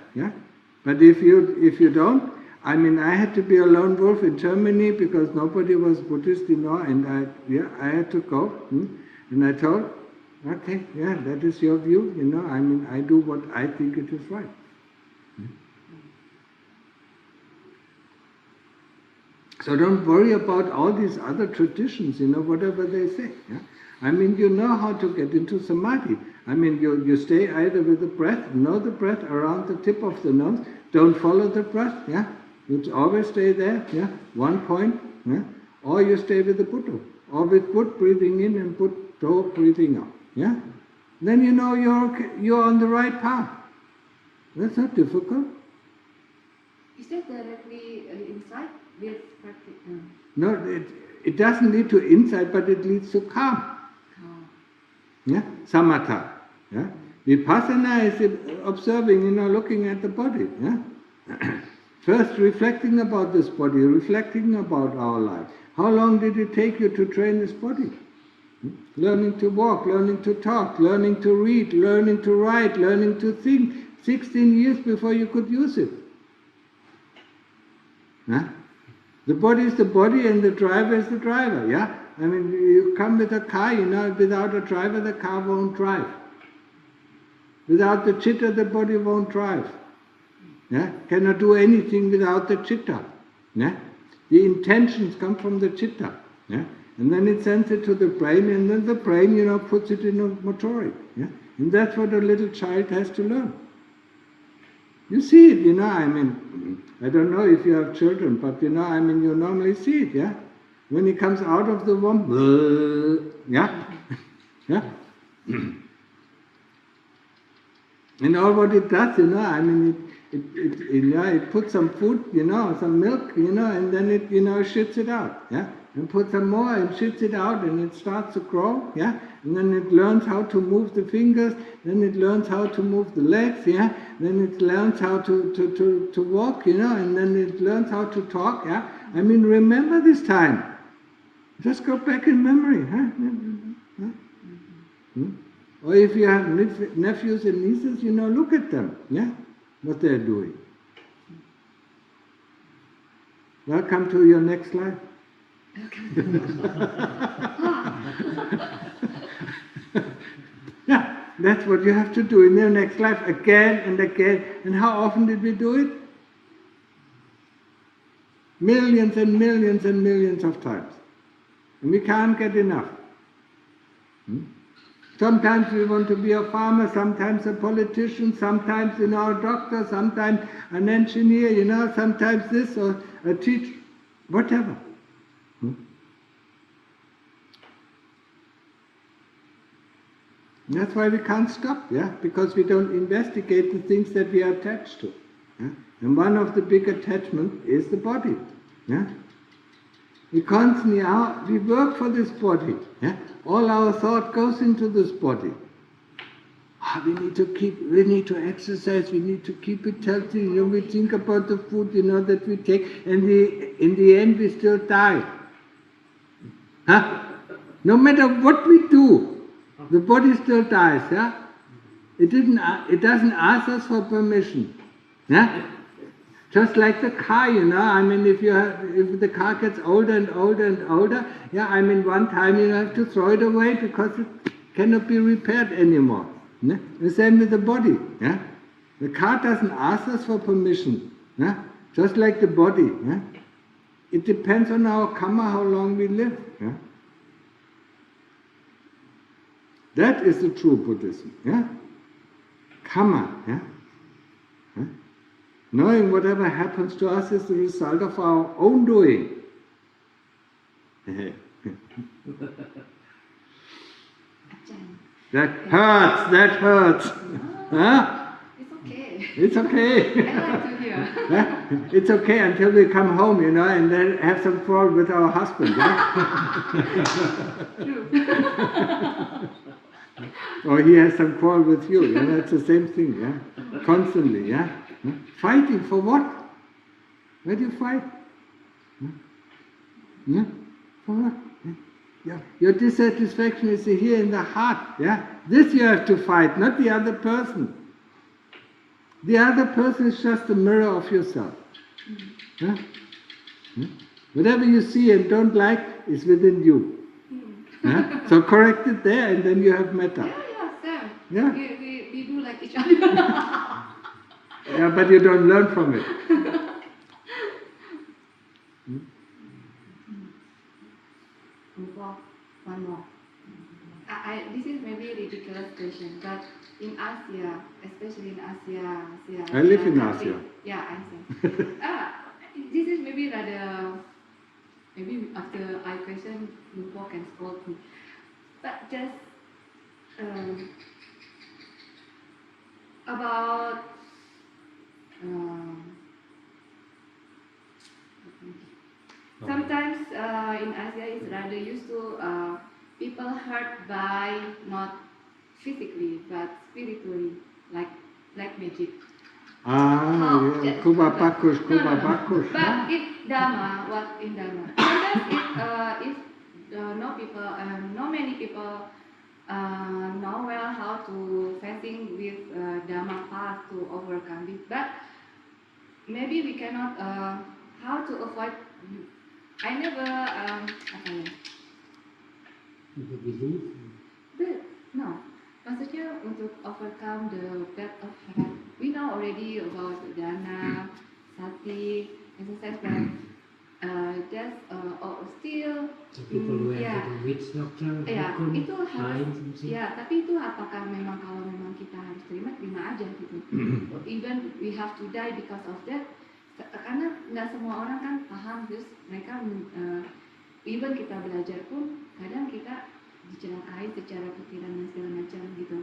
But if you don't, I mean, I had to be a lone wolf in Germany because nobody was Buddhist, and I had to go, and I told, okay, that is your view, I mean, I do what I think it is right. So don't worry about all these other traditions, whatever they say. I mean, you know how to get into samadhi. I mean, you stay either with the breath, know the breath around the tip of the nose, don't follow the breath, you always stay there, one point, or you stay with the Buddha, or with Buddha breathing in and Buddha breathing out, Then you're on the right path. That's not difficult. Is that directly inside with practice? No, it doesn't lead to insight, but it leads to calm. Samatha. Vipassana is observing, looking at the body. First reflecting about this body, reflecting about our life. How long did it take you to train this body? Learning to walk, learning to talk, learning to read, learning to write, learning to think. 16 years before you could use it. The body is the body and the driver is the driver, I mean, you come with a car, without a driver the car won't drive. Without the chitta the body won't drive. Yeah? Cannot do anything without the chitta. Yeah? The intentions come from the chitta. Yeah? And then it sends it to the brain, and then the brain, puts it in a motoric. Yeah? And that's what a little child has to learn. You see it, I mean, I don't know if you have children, but you normally see it, yeah? When he comes out of the womb, yeah? Yeah? And all what it does, I mean, it puts some food, some milk, and then it, shits it out, yeah? And put some more and shits it out, and it starts to grow, yeah? And then it learns how to move the fingers, then it learns how to move the legs, yeah? Then it learns how to walk, and then it learns how to talk, yeah? I mean, remember this time. Just go back in memory, huh? Or if you have nephews and nieces, look at them, yeah? What they're doing. Welcome to your next life. Yeah, that's what you have to do in your next life, again and again. And how often did we do it? Millions and millions and millions of times. And we can't get enough. Sometimes we want to be a farmer, sometimes a politician, sometimes a doctor, sometimes an engineer, sometimes this or a teacher, whatever. That's why we can't stop, yeah? Because we don't investigate the things that we are attached to. Yeah? And one of the big attachments is the body. Yeah? We constantly we work for this body. Yeah? All our thought goes into this body. We need to exercise, we need to keep it healthy, we think about the food, that we take, and in the end we still die. Huh? No matter what we do, the body still dies, yeah? It doesn't ask us for permission. Yeah? Just like the car, I mean, if the car gets older and older and older, yeah, I mean, one time you have to throw it away because it cannot be repaired anymore. Yeah? The same with the body. Yeah? The car doesn't ask us for permission. Yeah? Just like the body. Yeah? It depends on our karma, how long we live. Yeah? That is the true Buddhism. Yeah? Karma. Yeah? Yeah? Knowing whatever happens to us is the result of our own doing. That hurts. Huh? It's okay. It's okay. I like to hear. Yeah? It's okay until we come home, and then have some quarrel with our husband. Yeah? Or he has some quarrel with you. It's the same thing. Yeah? Constantly. Yeah? Fighting for what? Where do you fight? Yeah? For what? Yeah. Your dissatisfaction is here in the heart. Yeah? This you have to fight, not the other person. The other person is just a mirror of yourself. Yeah? Yeah? Whatever you see and don't like is within you. Yeah? So correct it there, and then you have metta. Sir. Yeah? We do like each other. Yeah, but you don't learn from it. One more. This is maybe a ridiculous question, but in Asia, especially in Asia, I live in Asia. Yeah, Asia. This is maybe rather, maybe after I question, Lupo can scold me. But just about sometimes in Asia it's rather used to people hurt by not physically but spiritually, like black magic. Yeah. Kuba Bakush. But in Dhamma, sometimes not many people know well how to facing with Dhamma path to overcome it. But maybe we cannot how to avoid. I never the belief. But no, maksudnya untuk overcome the bad of heart. We know already about dana, sati, exercise, but that's still. So people who Yeah. have the witch doctor, Ya, dukun, itu harus, lain something. ya, tapi itu apakah memang kalau memang kita harus terima aja gitu. Even we have to die because of that, karena nggak semua orang kan paham, terus mereka, even kita belajar pun, kadang kita dicelakai secara pikiran dan segala macam gitu.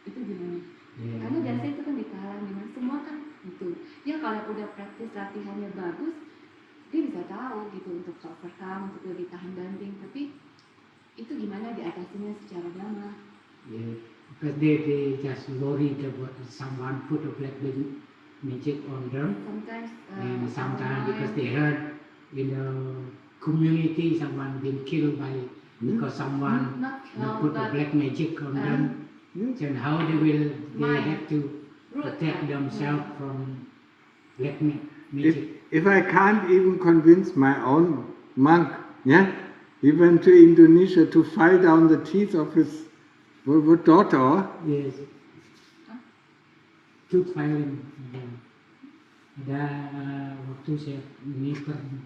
Itu gimana? Yeah. Karena biasanya itu kan di Thailand, dimana semua kan gitu. Ya kalau udah praktis latihannya bagus, dia bisa tahu gitu untuk overcome, untuk lebih tahan banting, tapi itu gimana diatasinya secara Dhamma. Yeah. Because they just worried about someone put a black magic on them. Sometimes And sometimes because they heard in the community someone been killed by because someone not put a black magic on them. And how they have to protect themselves from black magic. If I can't even convince my own monk, yeah, he went to Indonesia to file down the teeth of his daughter. Yes. Tooth filing. Ada waktu saya ini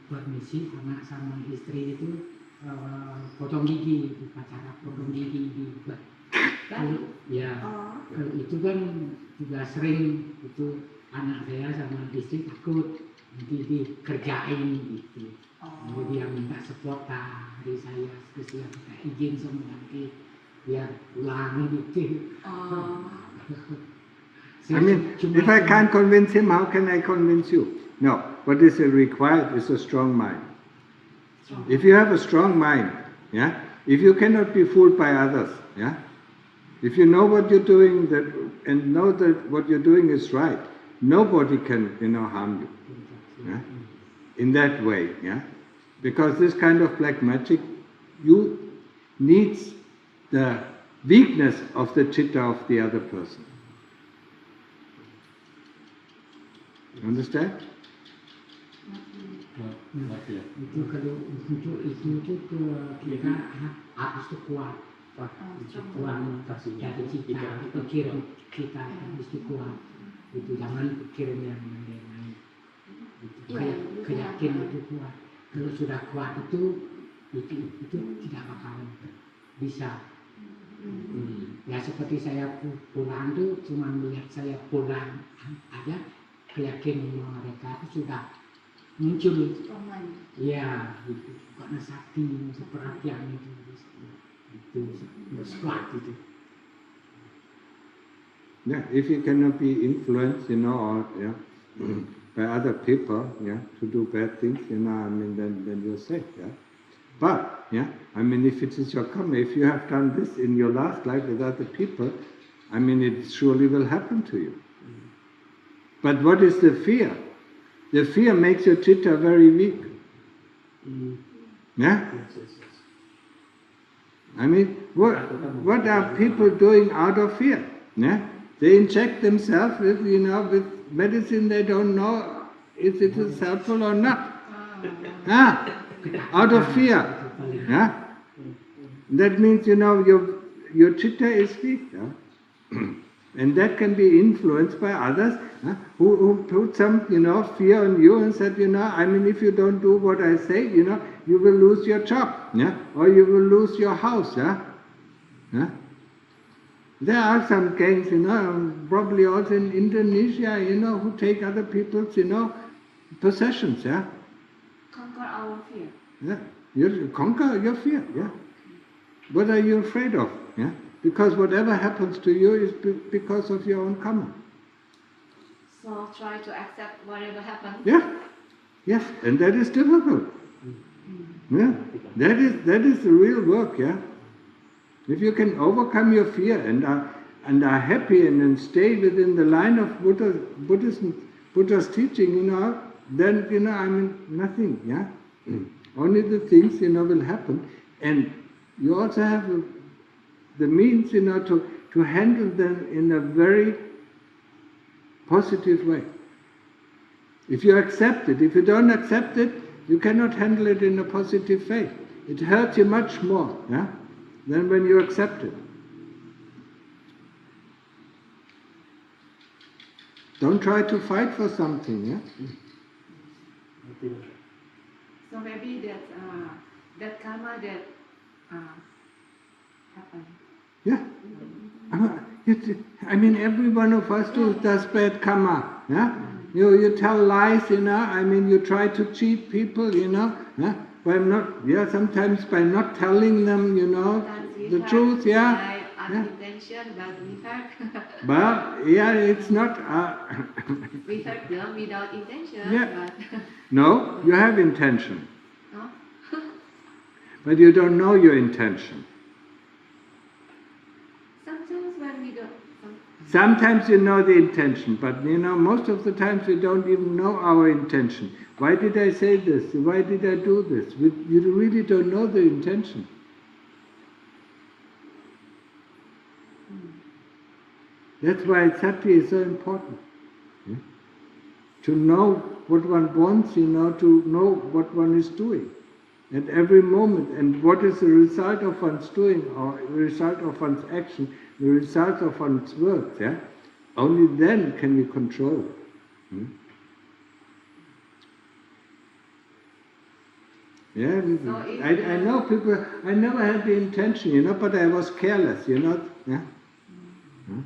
permisi sama istri itu potong gigi, upacara potong gigi di ya. Kalau itu kan juga sering itu anak saya sama istri takut nanti dikerjain gitu. Jadi dia minta support dari saya, terus dia minta izin sama nanti biar pulang gitu. I mean, if I can't convince him, how can I convince you? No, what is required is a strong mind. If you have a strong mind, yeah, if you cannot be fooled by others, yeah, if you know what you're doing and know that what you're doing is right, nobody can, harm you. Yeah? In that way, yeah, because this kind of black magic, you needs the weakness of the chitta of the other person. Understand? Itu kalau untuk itu kita harus kuat, jadi pikir kita harus kuat. Itu jangan pikiran yang lain. Keyakinan itu kuat. Kalau sudah kuat itu tidak bakal bisa. Ya seperti saya pulang tuh cuma melihat saya pulang aja, keyakinan mereka itu sudah muncul. Ya, itu karena sakti, perhatian itu kuat itu. Yeah, if you cannot be influenced, or by other people, to do bad things, then you're safe, But, if it is your karma, if you have done this in your last life with other people, it surely will happen to you. But what is the fear? The fear makes your chitta very weak. Yeah? What are people doing out of fear? Yeah? They inject themselves with, with medicine they don't know if it is helpful or not. Out of fear. Yeah? That means, your chitta is weak. Yeah? And that can be influenced by others who put some, fear on you and said, if you don't do what I say, you will lose your job, or you will lose your house, There are some gangs, probably also in Indonesia, who take other people's, possessions, Conquer our fear. Yeah, you conquer your fear, What are you afraid of, Because whatever happens to you is because of your own karma. So try to accept whatever happens. Yeah, yes, and that is difficult. Yeah, that is the real work, If you can overcome your fear and are happy and stay within the line of Buddha's teaching, then nothing, Only the things, will happen, and you also have the means, to handle them in a very positive way. If you accept it, if you don't accept it, you cannot handle it in a positive way. It hurts you much more, then when you accept it. Don't try to fight for something, yeah? So maybe that karma that happened. Yeah. I mean, every one of us does bad karma, yeah? You tell lies, I mean, you try to cheat people, yeah? Sometimes by not telling them, the truth, yeah? Intention, but we hurt. But, yeah, it's not... we hurt them without intention, Yeah. but... No, you have intention. No? But you don't know your intention. Sometimes when we don't... Sometimes you know the intention, but most of the times we don't even know our intention. Why did I say this? Why did I do this? You really don't know the intention. That's why sati is so important. Yeah? To know what one wants, to know what one is doing at every moment, and what is the result of one's doing, or the result of one's action, the result of one's words. Yeah? Only then can we control it. Hmm? Yeah, I know people. I never had the intention, but I was careless, Yeah. Hmm?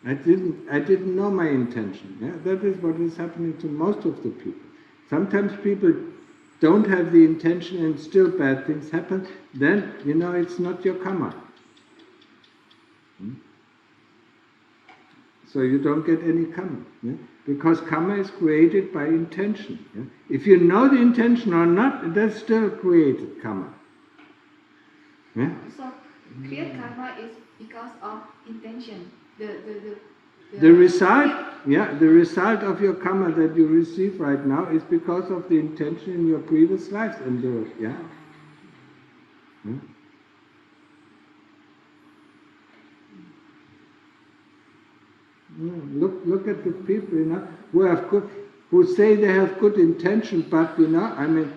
I didn't know my intention. Yeah? That is what is happening to most of the people. Sometimes people don't have the intention and still bad things happen, then, it's not your karma. Hmm? So you don't get any karma. Yeah? Because karma is created by intention. Yeah? If you know the intention or not, that's still created karma. Yeah? So, create karma is because of intention. The result, the result of your karma that you receive right now is because of the intention in your previous lives endured. Yeah. Hmm? Look at the people, who say they have good intention, but I mean,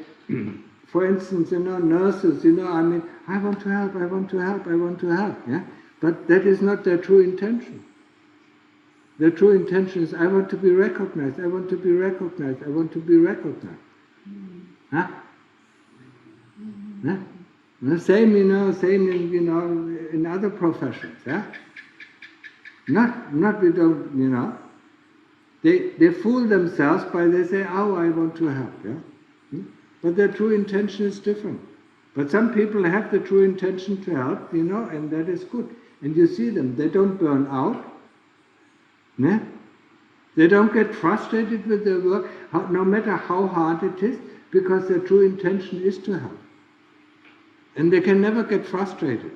for instance, nurses, I mean, I want to help, I want to help, I want to help. Yeah. But that is not their true intention. Their true intention is, I want to be recognized, I want to be recognized, I want to be recognized. Huh? Huh? The same, same in, in other professions, yeah? Not we don't, they fool themselves by they say, oh, I want to help, yeah? Hmm? But their true intention is different. But some people have the true intention to help, and that is good. And you see them, they don't burn out. Yeah? They don't get frustrated with their work, no matter how hard it is, because their true intention is to help. And they can never get frustrated.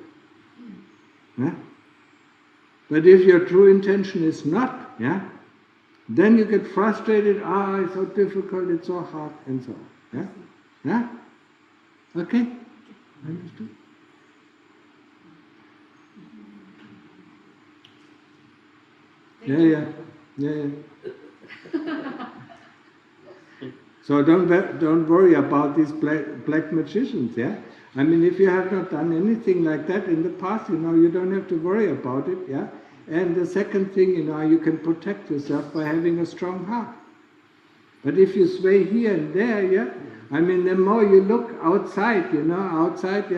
Yeah? But if your true intention is not, then you get frustrated, it's so difficult, it's so hard, and so on. Yeah? Okay? Understood? Yeah. So don't worry about these black magicians, yeah? I mean, if you have not done anything like that in the past, you don't have to worry about it, yeah? And the second thing, you can protect yourself by having a strong heart. But if you sway here and there, yeah? I mean, the more you look outside, outside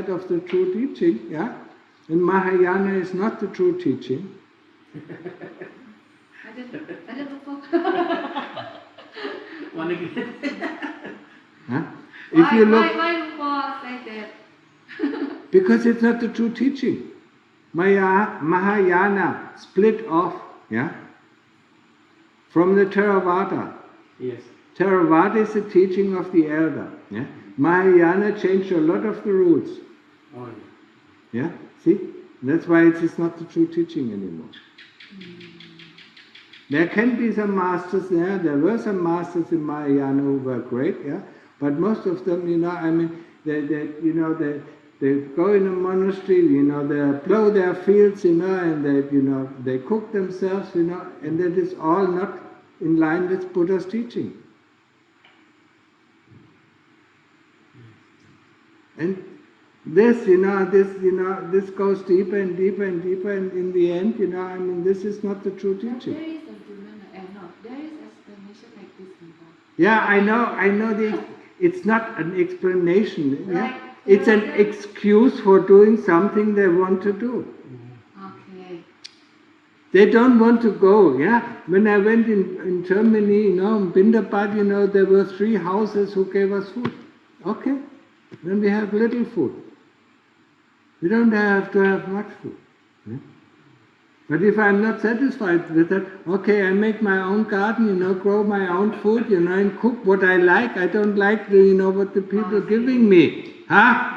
of the true teaching, yeah? And Mahayana is not the true teaching. I don't know. One again. Huh? If you look, why Paul say that? because it's not the true teaching. Mahayana split off, from the Theravada. Yes. Theravada is the teaching of the elder. Yeah? Mahayana changed a lot of the rules. Oh, Yeah? See? That's why it is not the true teaching anymore. There can be some masters there. There were some masters in Mahayana who were great, but most of them, I mean, they go in a monastery, they plow their fields, and they cook themselves, and that is all not in line with Buddha's teaching. And this goes deeper and deeper and deeper, and in the end, I mean, this is not the true But teaching. there is a demand, no, there is explanation like this, Bhante. Yeah, I know it's not an explanation. Yeah? Like, It's an excuse for doing something they want to do. Okay. They don't want to go, yeah? When I went in Germany, Bindapat, there were 3 houses who gave us food. Okay, then we have little food. We don't have to have much food. Yeah? But if I'm not satisfied with that, okay, I make my own garden, grow my own food, and cook what I like. I don't like what the people are giving me. Huh?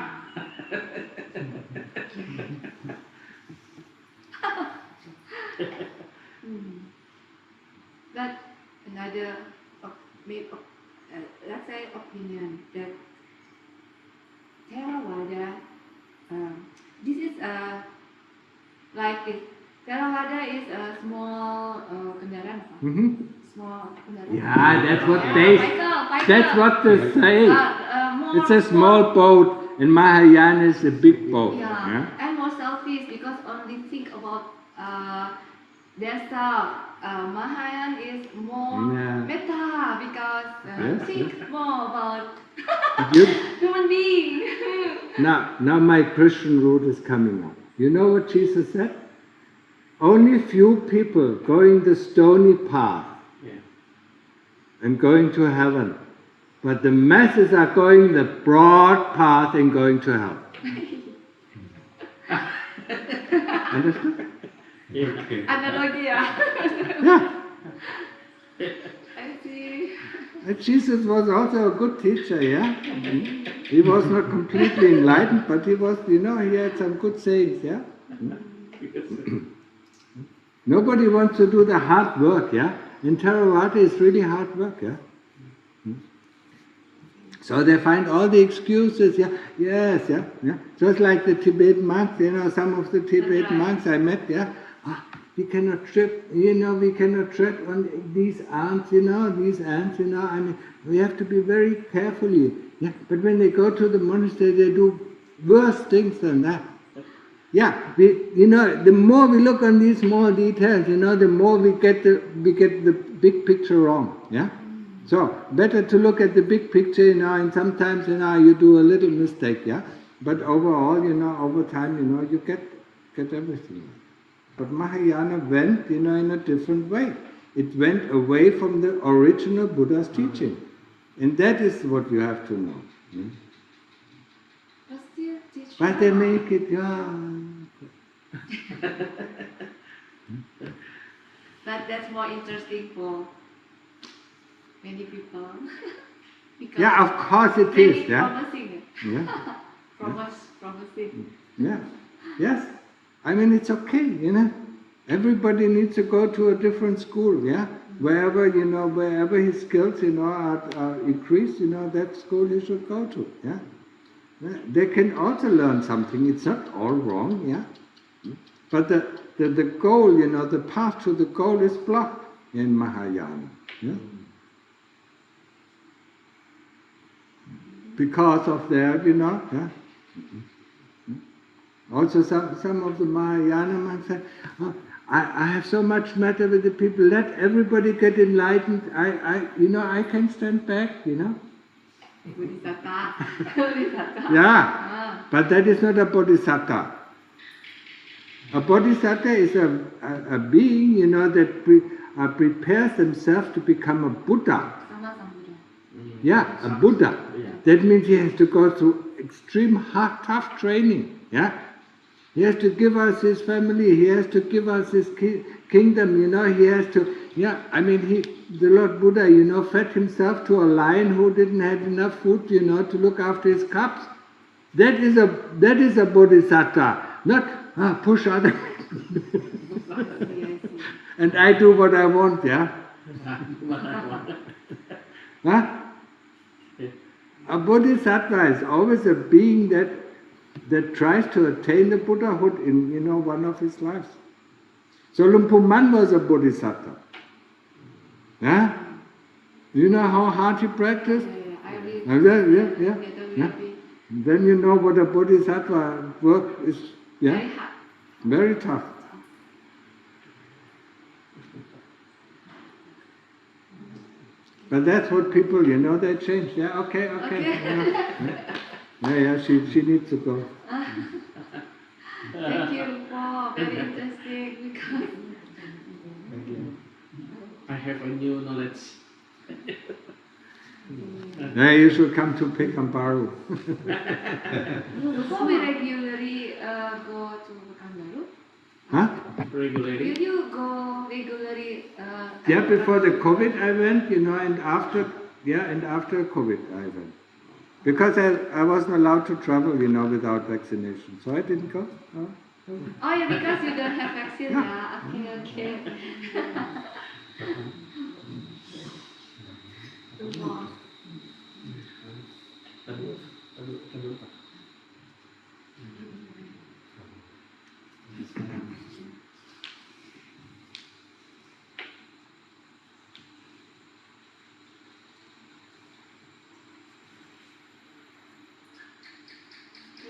But another let's say opinion that Theravada, this is like this. Theravada is a small kendaraan. Small kendaraan. Yeah, that's what Bicycle. that's what they say. More, It's a small boat, and Mahayana is a big boat. Yeah, and more selfish because only think about their self. Mahayana is more metta because think more about human being. Now my Christian root is coming up. You know what Jesus said? Only few people going the stony path and going to heaven, but the masses are going the broad path and going to hell. Understood? Okay. Analogy, Yeah. I see. And Jesus was also a good teacher, yeah? He was not completely enlightened, but he was, he had some good sayings, yeah? Nobody wants to do the hard work, yeah? And Theravada is really hard work, yeah? So they find all the excuses, yeah? Yes, yeah? Just like the Tibetan monks, some of the Tibetan monks I met, yeah? We cannot trip, we cannot tread on these ants, these ants, I mean, we have to be very carefully, yeah? But when they go to the monastery, they do worse things than that. Yeah, the more we look on these small details, the more we get the big picture wrong, yeah? So, better to look at the big picture, and sometimes, you do a little mistake, yeah? But overall, over time, you get everything. But Mahayana went, in a different way. It went away from the original Buddha's teaching. And that is what you have to know. Yeah? But still teach. But they make it, But that's more interesting for many people. Because yeah, of course it very is, yeah? promising. Yeah. Promising. Yeah. Yes. I mean, it's okay, Everybody needs to go to a different school, yeah? Wherever, wherever his skills, are increased, that school he should go to, yeah? They can also learn something. It's not all wrong, yeah? But the goal, the path to the goal is blocked in Mahayana, yeah? Because of their, yeah? Also some of the Mahayana monks said, I have so much matter with the people, let everybody get enlightened, I can stand back, Bodhisattva. Yeah, but that is not a bodhisattva. A bodhisattva is a being, that prepares themselves to become a Buddha. Yeah, a Buddha. That means he has to go through extreme hard, tough training. Yeah, he has to give us his family. He has to give us his kingdom. He has to. Yeah, I mean, the Lord Buddha, fed himself to a lion who didn't have enough food, to look after his cubs. That is a bodhisattva, not push other. And I do what I want. Yeah. Huh? A bodhisattva is always a being that tries to attain the Buddhahood in one of his lives. So Lumpuman was a bodhisattva. Yeah? You know how hard he practiced? I read. Yeah. Then you know what a bodhisattva work is. Very Yeah, hard. very tough. But that's what people, they change. Yeah, okay. Yeah, she needs to go. Thank you for very interesting because I have a new knowledge. Yeah, you should come to Pekanbaru. before we regularly go to Pekanbaru, Huh? Regularly. will you go regularly? Yeah, before the COVID I went, and after COVID I went. Because I wasn't allowed to travel, without vaccination. So I didn't go. No. Oh yeah, because you don't have vaccine. Yeah. Yeah. Okay. Wow.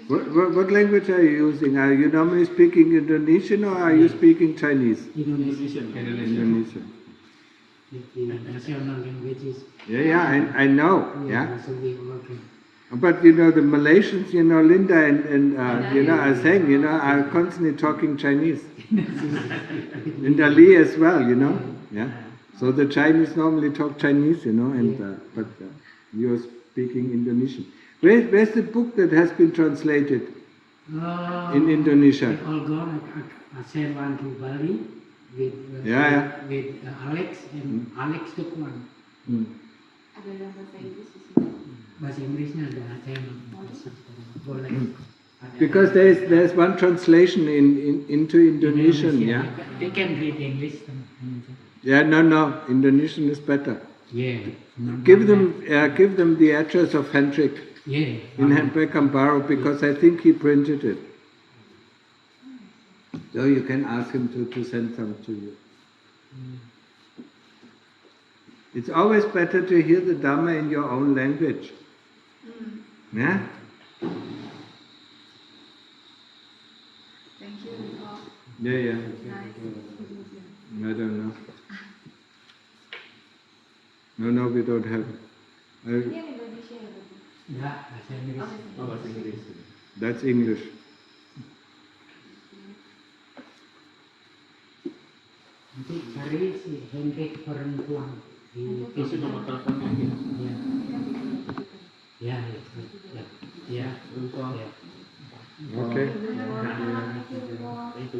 What language are you using? Are you normally speaking Indonesian or are you speaking Chinese? Indonesian. Indonesian. The national languages. Yeah, I know. Yeah. So we work. But the Malaysians, Linda and are saying, are constantly talking Chinese. And Ali as well, Yeah. So the Chinese normally talk Chinese, but you're speaking Indonesian. Where's the book that has been translated in Indonesia? They all gone. I sent one to Bali with with Alex, and Alex took one. Ada yang bahasa Inggris di sini. Bahasa Inggrisnya ada saya boleh. Because there's one translation into Indonesian, yeah. They can read English. Yeah, no, Indonesian is better. Yeah. Give them the address of Hendrik Yeah. in Pekanbaru because I think he printed it. So you can ask him to send some to you. It's always better to hear the Dhamma in your own language. Yeah? Thank you. Yeah. Nice. I don't know. No, we don't have. Ini yang Indonesia ya, Bapak? Enggak, bahasa Inggris. Oh, bahasa Inggris. That's English. Nanti cari si Hendrik perempuan di Terus itu nomor teleponnya gitu. Ya. Untuk Okay. Thank you. itu.